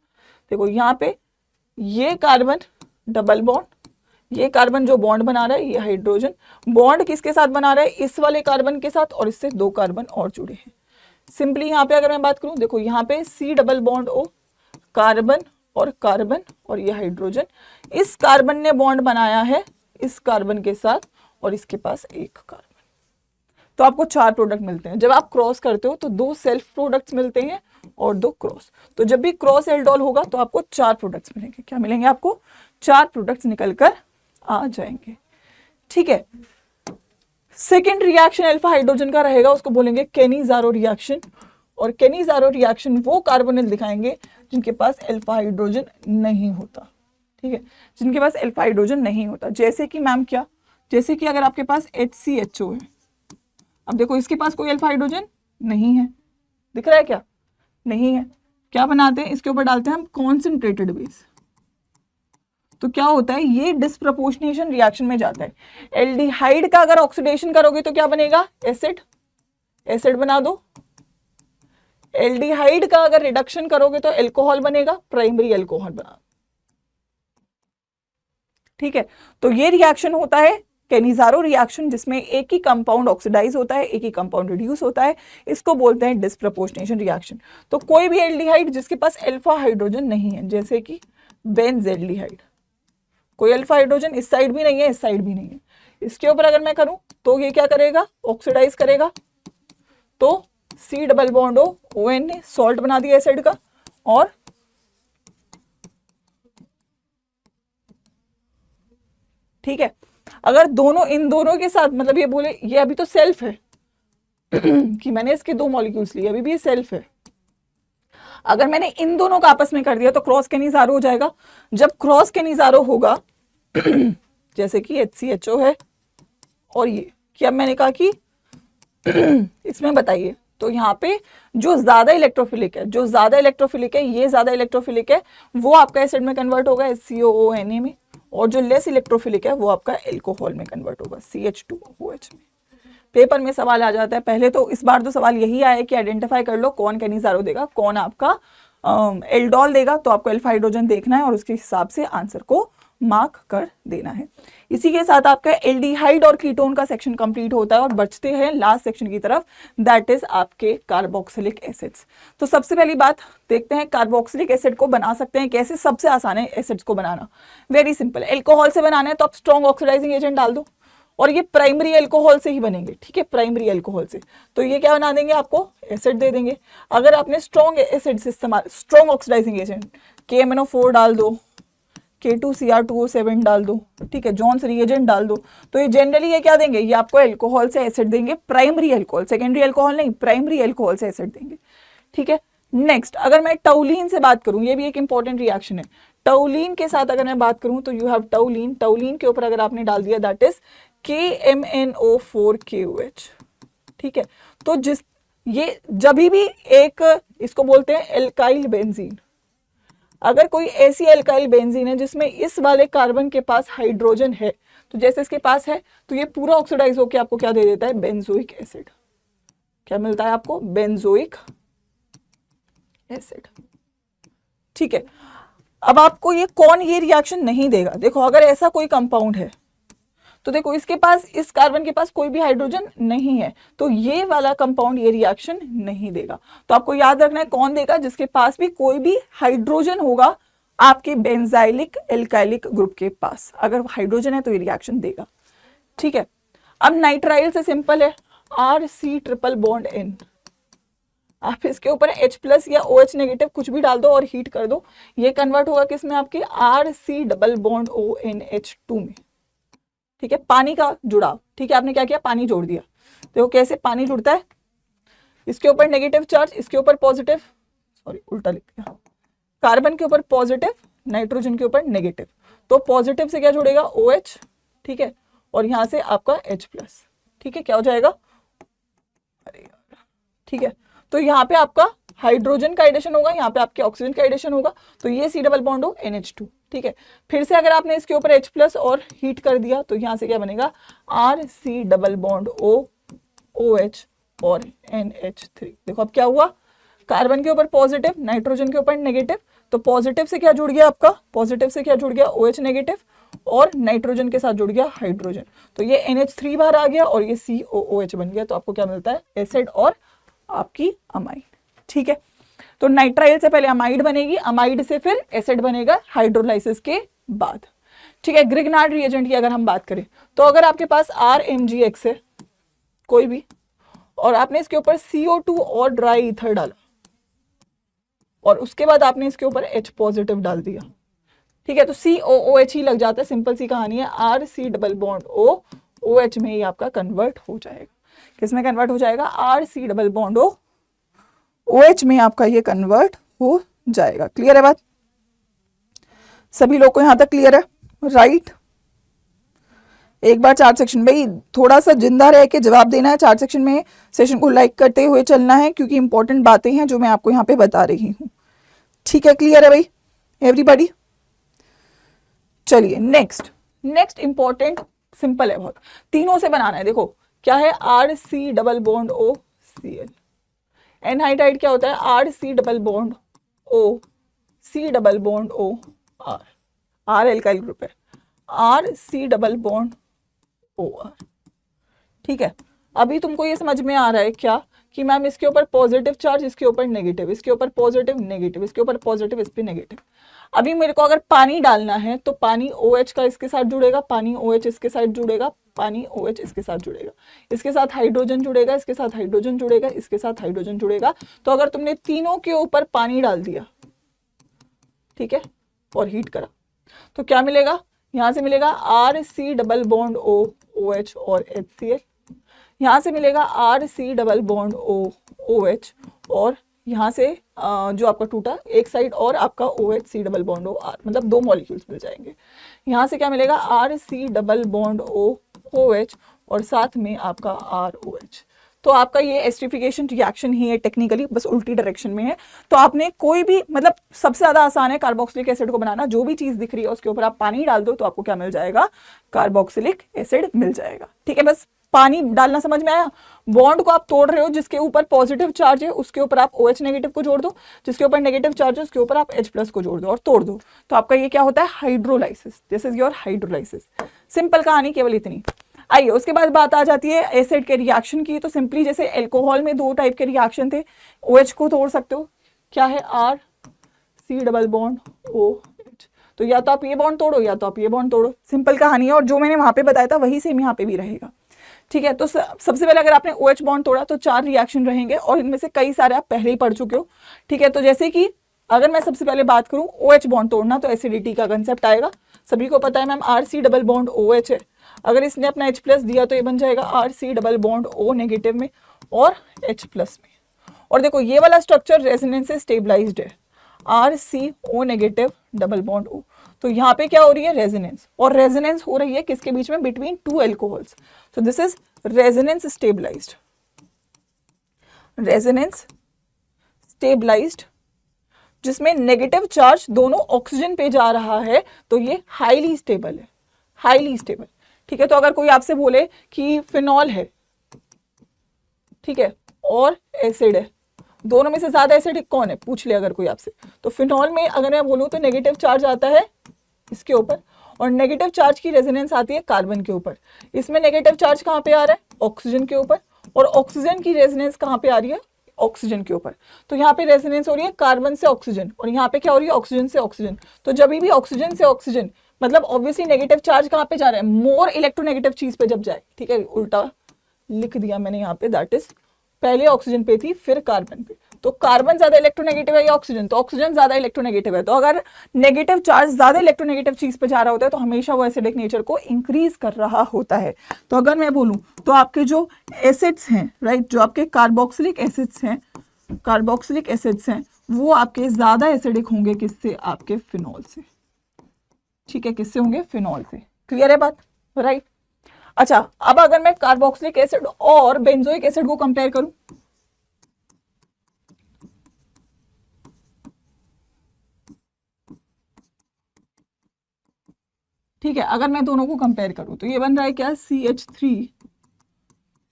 देखो यहाँ पे ये कार्बन डबल बॉन्ड, ये कार्बन जो बॉन्ड बना रहा है, ये हाइड्रोजन बॉन्ड किसके साथ बना रहा है, इस वाले कार्बन के साथ, और इससे 2 कार्बन और जुड़े हैं। सिंपली यहाँ पे अगर मैं बात करूं, देखो यहाँ पे C double bond O, carbon और ये हाइड्रोजन, इस कार्बन ने बॉन्ड बनाया है इस कार्बन के साथ और इसके पास एक कार्बन, तो आपको 4 प्रोडक्ट मिलते हैं। जब आप क्रॉस करते हो तो 2 सेल्फ प्रोडक्ट्स मिलते हैं और 2 क्रॉस, तो जब भी क्रॉस एल्डोल होगा तो आपको 4 प्रोडक्ट्स मिलेंगे। क्या मिलेंगे आपको? 4 प्रोडक्ट्स निकल कर आ जाएंगे, ठीक है। सेकेंड रिएक्शन अल्फा हाइड्रोजन का रहेगा, उसको बोलेंगे केनी-ज़ारो रिएक्शन, और केनी-ज़ारो रिएक्शन वो कार्बोनिल दिखाएंगे जिनके पास अल्फा हाइड्रोजन नहीं होता, ठीक है, जिनके पास अल्फा हाइड्रोजन नहीं होता। जैसे कि मैम क्या, जैसे कि अगर आपके पास HCHO है, अब देखो इसके पास कोई अल्फा हाइड्रोजन नहीं है, दिख रहा है क्या? नहीं है। क्या बनाते हैं, इसके ऊपर डालते हैं हम कॉन्सेंट्रेटेड बेस, तो क्या होता है, ये डिस्प्रपोर्शनेशन रिएक्शन में जाता है। एल्डिहाइड का अगर ऑक्सीडेशन करोगे तो क्या बनेगा? एसिड, एसिड बना दो। एल्डिहाइड का अगर रिडक्शन करोगे तो एल्कोहल बनेगा, प्राइमरी एल्कोहल बना, ठीक है। तो ये रिएक्शन होता है केनी-ज़ारो रिएक्शन, जिसमें एक ही कंपाउंड ऑक्सीडाइज होता है, एक ही कंपाउंड रिड्यूस होता है, इसको बोलते हैं डिस्प्रपोर्शनेशन रिएक्शन। तो कोई भी एल्डिहाइड जिसके पास अल्फा हाइड्रोजन नहीं है, जैसे कि बेंज़ेल्डिहाइड, कोई अल्फा हाइड्रोजन इस साइड भी नहीं है, इस साइड भी नहीं है, इसके ऊपर अगर मैं करूं तो ये क्या करेगा? ऑक्सीडाइज करेगा, तो C double bond O, ON ने सॉल्ट बना दिया एसिड का, और ठीक है, अगर दोनों इन दोनों के साथ, मतलब ये बोले ये अभी तो सेल्फ है कि मैंने इसके 2 मॉलिक्यूल्स लिए, अभी भी ये सेल्फ है, अगर मैंने इन दोनों का आपस में कर दिया तो क्रॉस केनी-ज़ारो हो जाएगा। जब क्रॉस केनी-ज़ारो होगा जैसे कि HCHO है और ये, क्या मैंने कहा कि इसमें बताइए, तो यहाँ पे जो ज्यादा इलेक्ट्रोफिलिक है, जो ज्यादा इलेक्ट्रोफिलिक है, ये ज्यादा इलेक्ट्रोफिलिक है, वो आपका एसिड में कन्वर्ट होगा HCOONA में, और जो लेस इलेक्ट्रोफिलिक है वो आपका एल्कोहल में कन्वर्ट होगा CH2OH में। पेपर में सवाल आ जाता है, पहले तो इस बार तो सवाल यही आया कि आइडेंटिफाई कर लो कौन केनी-ज़ारो देगा, कौन आपका एल्डोल देगा, तो आपको अल्फा हाइड्रोजन देखना है और उसके हिसाब से आंसर को मार्क कर देना है। इसी के साथ आपका एल्डिहाइड और कीटोन का सेक्शन कंप्लीट होता है और बचते हैं लास्ट सेक्शन की तरफ, दैट इज आपके कार्बोक्सिलिक एसिड्स। तो सबसे पहली बात देखते हैं कार्बोक्सिलिक एसिड को बना सकते हैं कैसे। सबसे आसान है एसिड्स को बनाना, वेरी सिंपल। एल्कोहल से बनाना है तो आप स्ट्रॉन्ग ऑक्सीडाइजिंग एजेंट डाल दो, और ये प्राइमरी एल्कोहल से ही बनेंगे, ठीक है, प्राइमरी एल्कोहल से। तो ये क्या बना देंगे, आपको एसिड दे देंगे। अगर आपने स्ट्रॉन्ग एसिड से इस्तेमाल, स्ट्रॉन्ग ऑक्सीडाइजिंग एजेंट KMnO4 डाल दो, K2Cr2O7 डाल दो, ठीक है, जॉन्स रिएजेंट डाल दो, तो ये जनरली ये क्या देंगे, ये आपको एल्कोहल से एसिड देंगे, प्राइमरी एल्कोहल, सेकेंडरी एल्कोहल नहीं, प्राइमरी एल्कोहल से एसिड देंगे, ठीक है। नेक्स्ट अगर मैं टोलीन से बात करूं, ये भी एक इंपॉर्टेंट रिएक्शन है। टोलीन के साथ अगर मैं बात करूं तो यू हैव टोलीन, टोलीन के ऊपर अगर आपने डाल दिया दैट इज KMnO4KOH, ठीक है। तो जिस ये जब भी एक, इसको बोलते हैं एल्काइल बेंजीन, अगर कोई ऐसी एल्काइल बेंजीन है जिसमें इस वाले कार्बन के पास हाइड्रोजन है, तो जैसे इसके पास है, तो ये पूरा ऑक्सीडाइज होकर आपको क्या दे देता है, बेंजोइक एसिड। क्या मिलता है आपको, बेंजोइक एसिड, ठीक है। अब आपको ये कौन ये रिएक्शन नहीं देगा, देखो अगर ऐसा कोई कंपाउंड है तो देखो इसके पास, इस कार्बन के पास कोई भी हाइड्रोजन नहीं है, तो ये वाला कंपाउंड ये रिएक्शन नहीं देगा। तो आपको याद रखना है कौन देगा, जिसके पास भी कोई भी हाइड्रोजन होगा आपके बेंजाइलिक एल्काइलिक ग्रुप के पास, अगर हाइड्रोजन है तो ये रिएक्शन देगा, ठीक है। अब नाइट्राइल से सिंपल है, RC ट्रिपल बॉन्ड N, आप इसके ऊपर H+ या OH नेगेटिव कुछ भी डाल दो और हीट कर दो, ये कन्वर्ट होगा किसमें, आपके RC डबल बॉन्ड ONH2 में, ठीक है। पानी का जुड़ाव, ठीक है, आपने क्या किया, पानी जोड़ दिया, देखो कैसे पानी जुड़ता है, इसके ऊपर नेगेटिव चार्ज, इसके ऊपर पॉजिटिव, सॉरी उल्टा लिख दिया, कार्बन के ऊपर पॉजिटिव, नाइट्रोजन के ऊपर नेगेटिव, तो पॉजिटिव से क्या जुड़ेगा, OH, ठीक है, और यहां से आपका H+, ठीक है, क्या हो जाएगा, अरे यार, ठीक है। तो यहाँ पे आपका हाइड्रोजन का एडिशन होगा, यहाँ पे आपके ऑक्सीजन का एडिशन होगा, तो ये C डबल बॉन्ड हो NH2, ठीक है। फिर से अगर आपने इसके ऊपर H+ और हीट कर दिया तो यहाँ से क्या बनेगा, RC double bond O OH और NH3। देखो अब क्या हुआ, कार्बन के ऊपर पॉजिटिव, नाइट्रोजन के ऊपर नेगेटिव, तो पॉजिटिव से क्या जुड़ गया आपका, पॉजिटिव से क्या जुड़ गया, OH नेगेटिव, और नाइट्रोजन के साथ जुड़ गया हाइड्रोजन, तो ये NH3 बाहर आ गया और ये COOH बन गया, तो आपको क्या मिलता है, एसिड और आपकी अमाइड। ठीक है, तो नाइट्राइल से पहले अमाइड बनेगी, अमाइड से फिर एसिड बनेगा हाइड्रोलाइसिस के बाद। ठीक है, ग्रिग्नार्ड रिएजेंट की अगर हम बात करें तो अगर आपके पास RMgX है कोई भी और आपने इसके ऊपर CO2 और ड्राई ईथर डाला और उसके बाद आपने इसके ऊपर H पॉजिटिव डाल दिया, ठीक है, तो COOH ही लग जाता है, सिंपल सी कहानी है। RC double bond O OH में ही आपका कन्वर्ट हो जाएगा। किस में कन्वर्ट हो जाएगा? RC double bond O OH में आपका ये कन्वर्ट हो जाएगा। क्लियर है बात? सभी लोग को यहां तक क्लियर है? राइट। एक बार चार्ट सेक्शन, भाई थोड़ा सा जिंदा रह के जवाब देना है। चार्ट सेक्शन में सेशन को लाइक करते हुए चलना है क्योंकि इंपॉर्टेंट बातें हैं जो मैं आपको यहाँ पे बता रही हूँ। ठीक है, क्लियर है भाई एवरीबॉडी? चलिए नेक्स्ट इंपॉर्टेंट, सिंपल है बहुत, तीनों से बनाना है। देखो क्या है? RC double bond O Cl। Anhydride क्या होता है? RC double bond O C double bond O R alkyl group है, RC डबल बॉन्ड OR। ठीक है, अभी तुमको ये समझ में आ रहा है क्या कि मैम इसके ऊपर पॉजिटिव चार्ज, इसके ऊपर नेगेटिव, इसके ऊपर पॉजिटिव नेगेटिव, इसके ऊपर पॉजिटिव, इस पे नेगेटिव। अभी मेरे को अगर पानी डालना है तो पानी OH का इसके साथ जुड़ेगा, पानी OH इसके साथ जुड़ेगा, पानी OH इसके साथ जुड़ेगा, इसके साथ हाइड्रोजन जुड़ेगा, इसके साथ हाइड्रोजन जुड़ेगा, इसके साथ हाइड्रोजन जुड़ेगा। तो अगर तुमने तीनों के ऊपर पानी डाल दिया, ठीक है, और हीट करा तो क्या मिलेगा? यहां से मिलेगा RC double bond O OH और HCl, यहां से मिलेगा RC double bond O OH और यहाँ से जो आपका टूटा एक साइड और आपका OH C double bond O R, मतलब दो मॉलिक्यूल्स मिल जाएंगे। यहाँ से क्या मिलेगा? RC double bond O OH और साथ में आपका ROH। तो आपका ये एस्टरिफिकेशन रिएक्शन ही है, टेक्निकली बस उल्टी डायरेक्शन में है। तो आपने कोई भी, मतलब सबसे ज्यादा आसान है कार्बोक्सिलिक एसिड को बनाना। जो भी चीज दिख रही है उसके ऊपर आप पानी डाल दो तो आपको क्या मिल जाएगा? कार्बोक्सिलिक एसिड मिल जाएगा। ठीक है, बस पानी डालना समझ में आया? बॉन्ड को आप तोड़ रहे हो, जिसके ऊपर पॉजिटिव चार्ज है उसके ऊपर आप OH नेगेटिव को जोड़ दो, जिसके ऊपर नेगेटिव चार्ज है उसके ऊपर आप H प्लस को जोड़ दो और तोड़ दो। तो आपका ये क्या होता है? Hydrolysis. This is your hydrolysis. Simple कहानी केवल इतनी। आइए उसके बाद बात आ जाती है एसिड के रिएक्शन की। तो सिंपली जैसे एल्कोहल में दो टाइप के रिएक्शन थे, OH को तोड़ सकते हो, क्या है? RC double bond OH। तो या तो आप ये बॉन्ड तोड़ो या तो आप ये बॉन्ड तोड़ो, सिंपल कहानी है। और जो मैंने वहां पे बताया था वही सेम यहाँ पे भी रहेगा। ठीक है, तो सबसे पहले अगर आपने OH बॉन्ड तोड़ा तो 4 रिएक्शन रहेंगे और इनमें से कई सारे आप पहले ही पढ़ चुके हो। ठीक है, तो जैसे कि अगर मैं सबसे पहले बात करूं OH बॉन्ड तोड़ना तो एसिडिटी का कंसेप्ट आएगा। सभी को पता है ma'am RC double bond OH है, अगर इसने अपना H प्लस दिया तो ये बन जाएगा RC double bond O negative में और H प्लस में। और देखो ये वाला स्ट्रक्चर रेजोनेंस से स्टेबलाइज्ड है, RCO negative double bond O। तो यहाँ पे क्या हो रही है? रेजोनेंस, और रेजोनेंस हो रही है किसके बीच में? Between 2 alcohols. So this is resonance stabilized, resonance stabilized, जिसमें नेगेटिव चार्ज दोनों ऑक्सीजन पे जा रहा है, तो ये हाईली स्टेबल है, हाईली स्टेबल। ठीक है, तो अगर कोई आपसे बोले कि फिनॉल है, ठीक है, और एसिड है, दोनों में से ज्यादा एसिडिक कौन है पूछ ले अगर कोई आपसे, तो फिनॉल में अगर मैं बोलूं तो नेगेटिव चार्ज आता है इसके ऊपर और नेगेटिव चार्ज की रेजोनेंस आती है कार्बन के ऊपर। इसमें नेगेटिव चार्ज कहाँ पे आ रहा है? ऑक्सीजन के ऊपर, और ऑक्सीजन की रेजोनेंस कहाँ पे आ रही है? ऑक्सीजन के ऊपर। तो यहाँ पे रेजोनेंस हो रही है कार्बन से ऑक्सीजन और यहाँ पे क्या हो रही है? ऑक्सीजन से ऑक्सीजन। तो जब भी ऑक्सीजन से ऑक्सीजन, मतलब ऑब्वियसली नेगेटिव चार्ज कहाँ पे जा रहा है? मोर इलेक्ट्रोनेगेटिव चीज पे जब जाए। ठीक है, उल्टा लिख दिया मैंने यहाँ पे, दैट इज पहले ऑक्सीजन पे थी फिर कार्बन पे। तो कार्बन ज्यादा इलेक्ट्रोनेगेटिव है या ऑक्सीजन? तो ऑक्सीजन ज्यादा इलेक्ट्रोनेगेटिव है। तो अगर नेगेटिव चार्ज ज्यादा इलेक्ट्रोनेगेटिव चीज पे जा रहा होता है तो हमेशा वो एसिडिक नेचर को इंक्रीज कर रहा होता है। तो अगर मैं बोलूं तो आपके जो एसिड्स हैं, राइट, जो आपके कार्बोक्सिलिक एसिड्स हैं, कार्बोक्सिलिक एसिड्स हैं, वो आपके ज्यादा एसिडिक होंगे किससे? आपके फिनॉल से। ठीक है, किससे होंगे? फिनॉल से। क्लियर है बात? राइट। अच्छा, अब अगर मैं कार्बोक्सिलिक एसिड और बेंजोइक एसिड को कंपेयर करूं, ठीक है, अगर मैं दोनों को कंपेयर करूं तो ये बन रहा है क्या? CH3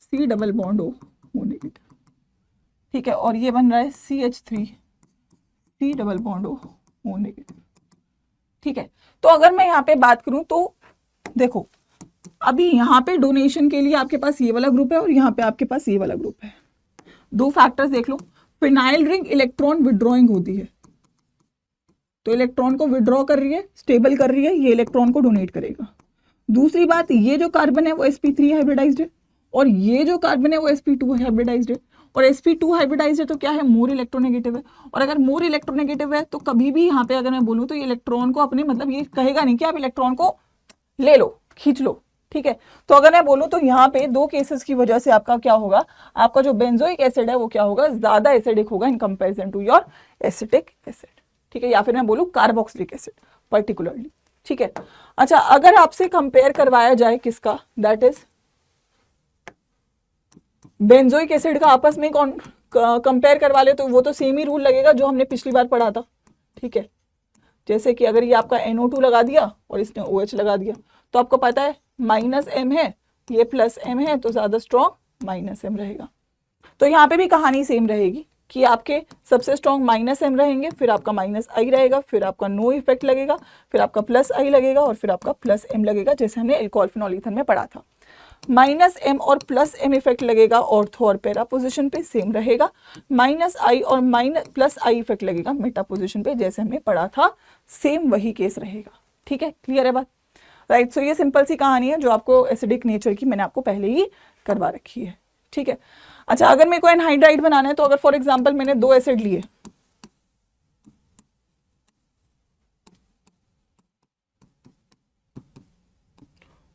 C double bond O negative. ठीक है, और ये बन रहा है CH3 C double bond O negative. ठीक है, तो अगर मैं यहाँ पे बात करूं तो देखो अभी यहाँ पे डोनेशन के लिए आपके पास ये वाला ग्रुप है और यहाँ पे आपके पास ये वाला ग्रुप है। दो फैक्टर्स देख लो, फिनाइल रिंग इलेक्ट्रॉन विड्रॉइंग होती है, तो इलेक्ट्रॉन को विड्रॉ कर रही है, स्टेबल कर रही है, ये इलेक्ट्रॉन को डोनेट करेगा। दूसरी बात, ये जो कार्बन है वो sp3 हाइब्रिडाइज्ड है, और ये जो कार्बन है वो sp2 हाइब्रिडाइज्ड है, और sp2 हाइब्रिडाइज्ड है तो क्या है, मोर इलेक्ट्रोनेगेटिव है, और अगर मोर इलेक्ट्रोनेगेटिव है तो कभी भी यहाँ पे अगर मैं बोलूँ तो ये इलेक्ट्रॉन को अपने, मतलब ये कहेगा नहीं कि आप इलेक्ट्रॉन को ले लो, खींच लो, ठीक है। तो अगर मैं बोलूँ तो यहाँ पे दो केसेस की वजह से आपका क्या होगा, आपका जो बेंजोइक एसिड है वो क्या होगा, ज्यादा एसिडिक होगा in comparison to your acetic acid, ठीक है, या फिर मैं बोलूँ कार्बोक्सिलिक एसिड पर्टिकुलरली, ठीक है। अच्छा, अगर आपसे कंपेयर करवाया जाए किसका, दैट इज बेंजोइक एसिड का आपस में कौन कंपेयर करवा ले, तो वो तो सेम ही रूल लगेगा जो हमने पिछली बार पढ़ा था, ठीक है। जैसे कि अगर ये आपका NO2 लगा दिया और इसने OH लगा दिया, तो आपको पता है -M है, ये +M है, तो ज्यादा स्ट्रॉन्ग -M रहेगा। तो यहाँ पे भी कहानी सेम रहेगी कि आपके सबसे स्ट्रॉन्ग -M रहेंगे, फिर आपका -I रहेगा, फिर आपका नो इफेक्ट लगेगा, फिर आपका +I लगेगा, और फिर आपका +M लगेगा, जैसे हमने अल्कोहल फिनोल ईथर में पढ़ा था। -M और +M इफेक्ट लगेगा ऑर्थो और पैरा पोजिशन पे, सेम रहेगा। -I और +I इफेक्ट लगेगा मेटा पोजिशन पे, जैसे हमने पढ़ा था, सेम वही केस रहेगा, ठीक है। क्लियर है बात, राइट। सो ये सिंपल सी कहानी है जो आपको एसिडिक नेचर की मैंने आपको पहले ही करवा रखी है, ठीक है। अच्छा, अगर मेरे को एनहाइड्राइड बनाना है, तो अगर फॉर एग्जाम्पल मैंने दो एसिड लिए,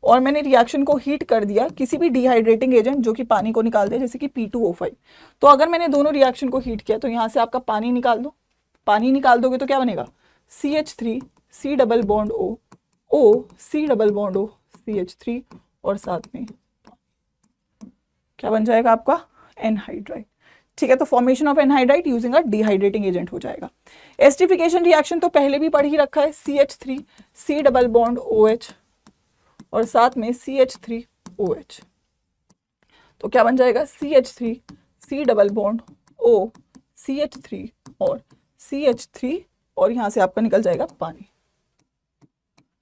और मैंने रिएक्शन को हीट कर दिया किसी भी डिहाइड्रेटिंग एजेंट जो कि पानी को निकाल दे, जैसे कि P2O5, तो अगर मैंने दोनों रिएक्शन को हीट किया तो यहाँ से आपका पानी निकाल दो, पानी निकाल दोगे तो क्या बनेगा, CH3 C double bond O O C double bond O CH3, और साथ में क्या बन जाएगा आपका एनहाइड्राइड, ठीक है। तो formation of anhydride using a dehydrating agent हो जाएगा। एस्टिफिकेशन रिएक्शन तो पहले भी पढ़ ही रखा है, CH3 C double bond OH और साथ में CH3OH, तो क्या बन जाएगा, CH3 C double bond O CH3 और CH3, और यहाँ से आपका निकल जाएगा पानी,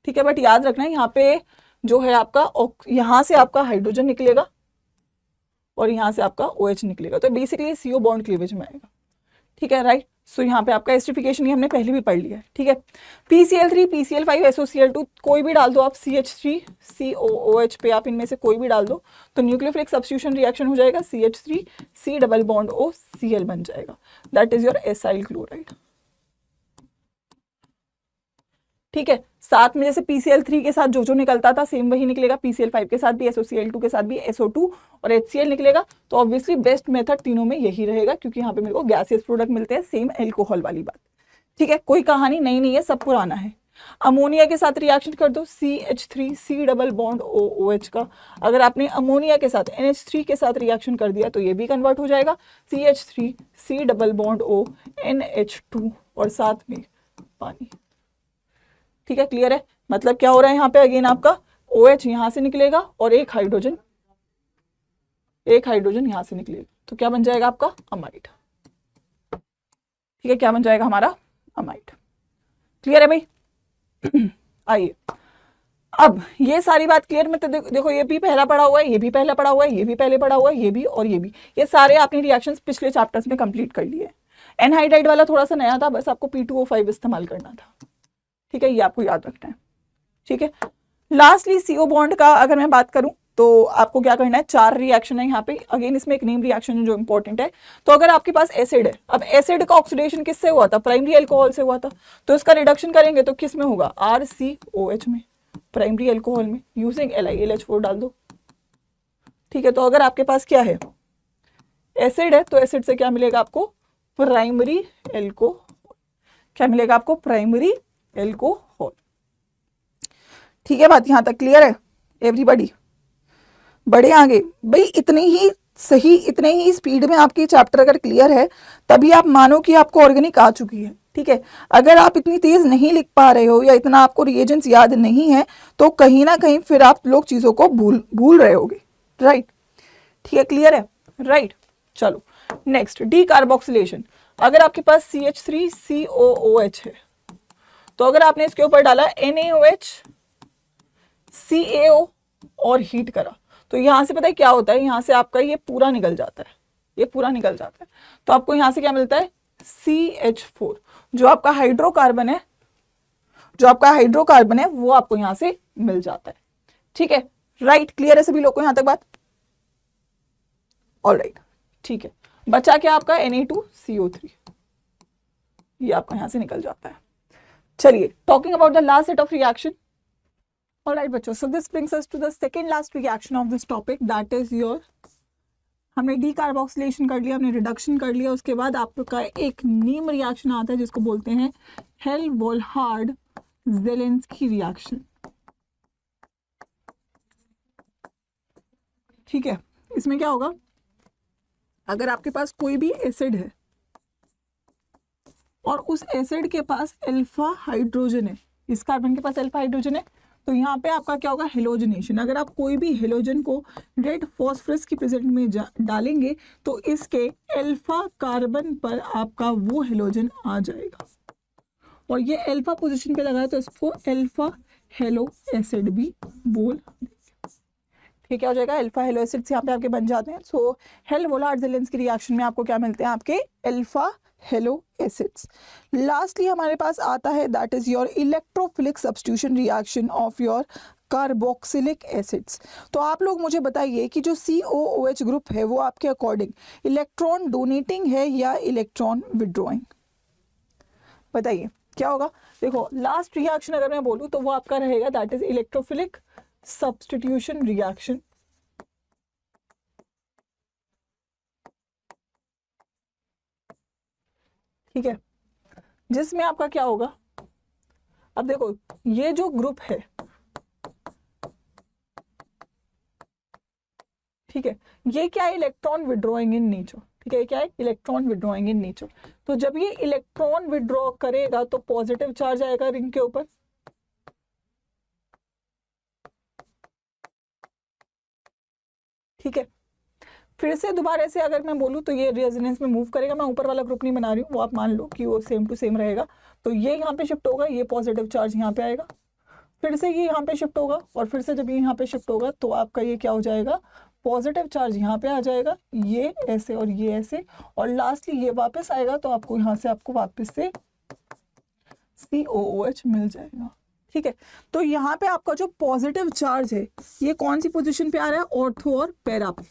ठीक है। बट याद रखना यहाँ पे जो है आपका, यहाँ से आपका हाइड्रोजन निकलेगा और यहाँ से आपका OH निकलेगा, तो बेसिकली CO बॉन्ड क्लीवेज में आएगा, ठीक है, राइट। सो यहाँ पे आपका एस्टिफिकेशन ये हमने पहले भी पढ़ लिया है, ठीक है। PCl3 PCl5 SOCl2 कोई भी डाल दो आप, CH3 COOH पे आप इनमें से कोई भी डाल दो, तो न्यूक्लियोफिलिक सब्स्टिट्यूशन रिएक्शन हो जाएगा, CH3 C double bond O Cl बन जाएगा, that is your acyl chloride, ठीक है। साथ में जैसे PCl3 के साथ जो निकलता था सेम वही निकलेगा, PCl5 के साथ भी, SOCl2 के साथ भी SO2 और HCl निकलेगा, तो ऑब्वियसली बेस्ट मेथड तीनों में यही रहेगा, क्योंकि यहाँ पे मेरे को गैसियस प्रोडक्ट मिलते हैं, सेम एल्कोहल वाली बात, ठीक है। कोई कहानी नई नहीं है, सब पुराना है। अमोनिया के साथ रिएक्शन कर दो, CH3 C double bond O OH का, अगर आपने अमोनिया के साथ NH3 के साथ रिएक्शन कर दिया तो ये भी कन्वर्ट हो जाएगा, CH3 C double bond O NH2 और साथ में पानी, ठीक है। क्लियर है, मतलब क्या हो रहा है यहाँ पे, अगेन आपका OH यहाँ से निकलेगा और एक हाइड्रोजन यहाँ से निकलेगा, तो क्या बन जाएगा आपका अमाइड, ठीक है, क्या बन जाएगा हमारा अमाइड। क्लियर है भाई। आइए, अब ये सारी बात क्लियर में, तो देखो ये भी पहला पढ़ा हुआ है, ये भी पहला पढ़ा हुआ है, ये भी पहले पढ़ा हुआ है, ये भी और ये भी, ये सारे आपने रिएक्शंस पिछले चैप्टर्स में कंप्लीट कर लिए। एनहाइड्राइड वाला थोड़ा सा नया था, बस आपको P2O5 इस्तेमाल करना था, ठीक है, ये आपको याद रखना है, ठीक है। लास्टली CO बॉन्ड का अगर मैं बात करूं तो आपको क्या करना है, 4 रिएक्शन है यहाँ पे, अगेन इसमें एक नेम रिएक्शन है जो इंपॉर्टेंट है। तो अगर आपके पास एसिड है, अब एसिड का ऑक्सीडेशन किससे हुआ था, प्राइमरी अल्कोहल से हुआ था, तो इसका रिडक्शन करेंगे तो किस में होगा, RCOH में, प्राइमरी अल्कोहल में, यूजिंग LiLH4 डाल दो, ठीक है। तो अगर आपके पास क्या है, एसिड है, तो एसिड से क्या मिलेगा आपको, प्राइमरी एल्कोहल, क्या मिलेगा आपको, प्राइमरी एल्कोहल, ठीक है। बात यहां तक क्लियर है एवरीबॉडी, बढ़े आगे भाई, इतनी ही सही, इतने ही स्पीड में आपकी चैप्टर अगर क्लियर है तभी आप मानो कि आपको ऑर्गेनिक आ चुकी है, ठीक है। अगर आप इतनी तेज नहीं लिख पा रहे हो या इतना आपको रिएजेंट्स याद नहीं है तो कहीं ना कहीं फिर आप लोग चीजों को भूल रहे होगे, राइट, ठीक है, क्लियर है, राइट। चलो नेक्स्ट, डीकार्बोक्सिलेशन। अगर आपके पास CH3 COOH है, तो अगर आपने इसके ऊपर डाला NaOH CaO और हीट करा, तो यहां से पता है क्या होता है, यहां से आपका ये पूरा निकल जाता है, ये पूरा निकल जाता है। तो आपको यहाँ से क्या मिलता है, CH4, जो आपका हाइड्रोकार्बन है, वो आपको यहाँ से मिल जाता है। ठीक है, राइट, क्लियर है सभी लोग को यहाँ तक बात? ऑल राइट, ठीक है। बचा क्या आपका Na2CO3, ये आपका यहाँ से निकल जाता है। चलिए, talking about the last set of reaction. All right बच्चों, so this brings us to the second last reaction of this topic, that is your, हमने डीकार्बोक्सिलेशन कर लिया, हमने रिडक्शन कर लिया, उसके बाद आपका एक नीम रिएक्शन आता है जिसको बोलते हैं हेल-वोल्हार्ड-ज़ेलेंस्की रिएक्शन। ठीक है, इसमें क्या होगा, अगर आपके पास कोई भी एसिड है और उस एसिड के पास अल्फा हाइड्रोजन है, इस कार्बन के पास अल्फा हाइड्रोजन है, तो यहाँ पे आपका क्या होगा, हेलोजनेशन। अगर आप कोई भी हेलोजन को रेड फॉस्फरस की प्रेजेंट में डालेंगे तो इसके अल्फा कार्बन पर आपका वो हेलोजन आ जाएगा, और ये अल्फा पोजीशन पे लगा है तो इसको अल्फा हेलो एसिड भी बोल, ठीक है, हो जाएगा। अल्फा हेलो एसिड्स यहाँ पे आपके बन जाते हैं। सो हेल-वोल्हार्ड-ज़ेलेंस्की रिएक्शन में आपको क्या मिलते हैं, आपके अल्फा हेलो एसिड्स। लास्टली हमारे पास आता है that is your electrophilic substitution reaction of your carboxylic acids. तो आप लोग मुझे बताइए कि जो COOH ग्रुप है वो आपके अकॉर्डिंग इलेक्ट्रॉन डोनेटिंग है या इलेक्ट्रॉन विड्रॉइंग, बताइए क्या होगा। देखो, लास्ट रिएक्शन अगर मैं बोलूँ तो वो आपका रहेगा that is electrophilic substitution reaction. ठीक है, जिसमें आपका क्या होगा, अब देखो ये जो ग्रुप है, ठीक है, ये क्या है, इलेक्ट्रॉन विड्रॉइंग इन नेचर। ठीक है, क्या है, इलेक्ट्रॉन विड्रॉइंग इन नेचर। तो जब ये इलेक्ट्रॉन विड्रॉ करेगा तो पॉजिटिव चार्ज आएगा रिंग के ऊपर, ठीक है। फिर से दोबारा से अगर मैं बोलूँ तो ये रेजोनेंस में मूव करेगा, मैं ऊपर वाला ग्रुप नहीं बना रही हूँ, वो आप मान लो कि वो सेम टू सेम रहेगा। तो ये यहाँ पे शिफ्ट होगा, ये पॉजिटिव चार्ज यहाँ पे आएगा, फिर से ये यहाँ पे शिफ्ट होगा, और फिर से जब ये यहाँ पे शिफ्ट होगा तो आपका ये क्या हो जाएगा, पॉजिटिव चार्ज यहाँ पे आ जाएगा, ये ऐसे और ये ऐसे, और लास्टली ये वापस आएगा तो आपको यहाँ से आपको वापस से COOH मिल जाएगा। ठीक है, तो यहाँ पे आपका जो पॉजिटिव चार्ज है ये कौन सी पोजीशन पे आ रहा है, ऑर्थो और पैरा पे।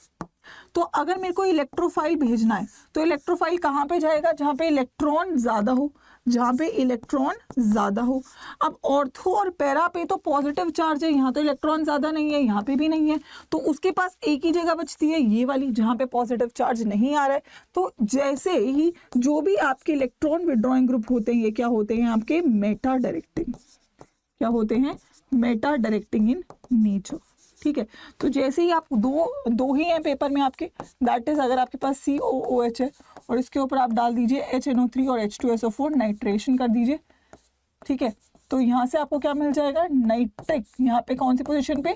तो अगर मेरे को इलेक्ट्रोफाइल भेजना है तो इलेक्ट्रोफाइल कहाँ पे जाएगा, जहाँ पे इलेक्ट्रॉन ज्यादा हो, जहाँ पे इलेक्ट्रॉन ज्यादा हो। अब ऑर्थो और पैरा पे तो पॉजिटिव चार्ज है, यहाँ तो इलेक्ट्रॉन ज्यादा नहीं है, यहाँ पे भी नहीं है, तो उसके पास एक ही जगह बचती है ये वाली जहाँ पे पॉजिटिव चार्ज नहीं आ रहा है। तो जैसे ही जो भी आपके इलेक्ट्रॉन विड्रॉइंग ग्रुप होते हैं ये क्या होते हैं, आपके मेटा डायरेक्टिंग, क्या होते हैं, मेटा डायरेक्टिंग इन नेचर। ठीक है, तो जैसे ही आप दो ही हैं पेपर में आपके, दैट इज अगर आपके पास COOH है और इसके ऊपर आप डाल दीजिए HNO3 और H2SO4, नाइट्रेशन कर दीजिए। ठीक है, तो यहाँ से आपको क्या मिल जाएगा, नाइट्रिक, यहाँ पे कौन सी पोजीशन पे,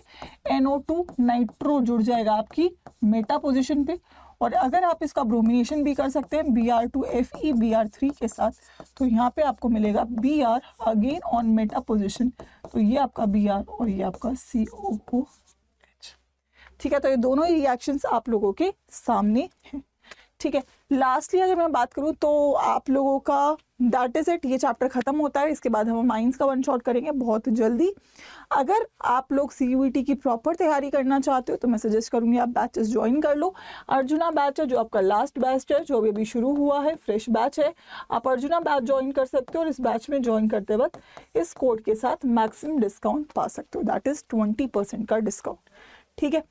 NO2 नाइट्रो जुड़ जाएगा आपकी मेटा पोजीशन पे। और अगर आप इसका ब्रोमिनेशन भी कर सकते हैं Br2Fe Br3 के साथ, तो यहाँ पे आपको मिलेगा Br again on Meta position, तो ये आपका Br और ये आपका COOH। ठीक है, तो ये दोनों ही रिएक्शंस आप लोगों के सामने हैं। ठीक है, लास्टली अगर मैं बात करूं तो आप लोगों का दैट इज इट, ये चैप्टर खत्म होता है। इसके बाद हम माइंस का वन शॉट करेंगे बहुत जल्दी। अगर आप लोग CUET की प्रॉपर तैयारी करना चाहते हो तो मैं सजेस्ट करूंगी आप बैचेस ज्वाइन कर लो। अर्जुना बैच है जो आपका लास्ट बैच है, जो अभी शुरू हुआ है, फ्रेश बैच है, आप अर्जुना बैच ज्वाइन कर सकते हो। और इस बैच में ज्वाइन करते वक्त इस कोड के साथ मैक्सिमम डिस्काउंट पा सकते हो, दैट इज 20% का डिस्काउंट। ठीक है,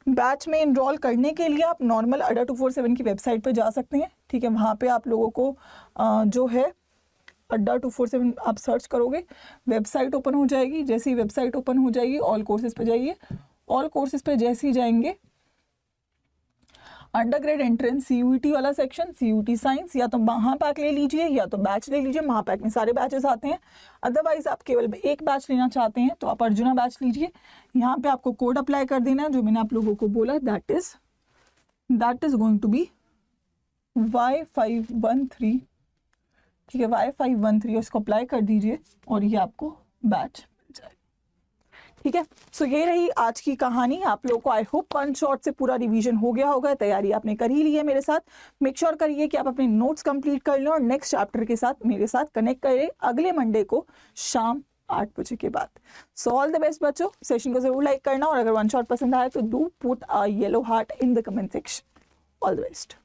बैच में इनरोल करने के लिए आप नॉर्मल अड्डा 247 की वेबसाइट पे जा सकते हैं। ठीक है, वहाँ पे आप लोगों को जो है अड्डा 247 आप सर्च करोगे, वेबसाइट ओपन हो जाएगी। जैसे ही वेबसाइट ओपन हो जाएगी ऑल कोर्सेज पे जाइए, ऑल कोर्सेज पे जैसे ही जाएंगे अंडरग्रेड एंट्रेंस CUET वाला सेक्शन, CUET साइंस, या तो महापैक ले लीजिए या तो बैच ले लीजिए। महापैक में सारे बैचेस आते हैं, अदरवाइज आप केवल एक बैच लेना चाहते हैं तो आप अर्जुना बैच लीजिए। यहाँ पे आपको कोड अप्लाई कर देना है जो मैंने आप लोगों को बोला, that is going to be Y513। ठीक है, Y513 इसको अप्लाई कर दीजिए और ये आपको बैच मिल जाएगा। ठीक है, सो ये रही आज की कहानी। आप लोगों को आई होप 1 शॉट से पूरा रिवीजन हो गया होगा, तैयारी आपने कर ही ली है मेरे साथ। मेक श्योर करिए कि आप अपने नोट्स कंप्लीट कर लें और नेक्स्ट चैप्टर के साथ मेरे साथ कनेक्ट करें अगले मंडे को शाम 8 बजे के बाद। सो ऑल द बेस्ट बच्चों, सेशन को जरूर लाइक करना और अगर 1 शॉट पसंद आया तो do put a yellow heart in the comment section. All the best.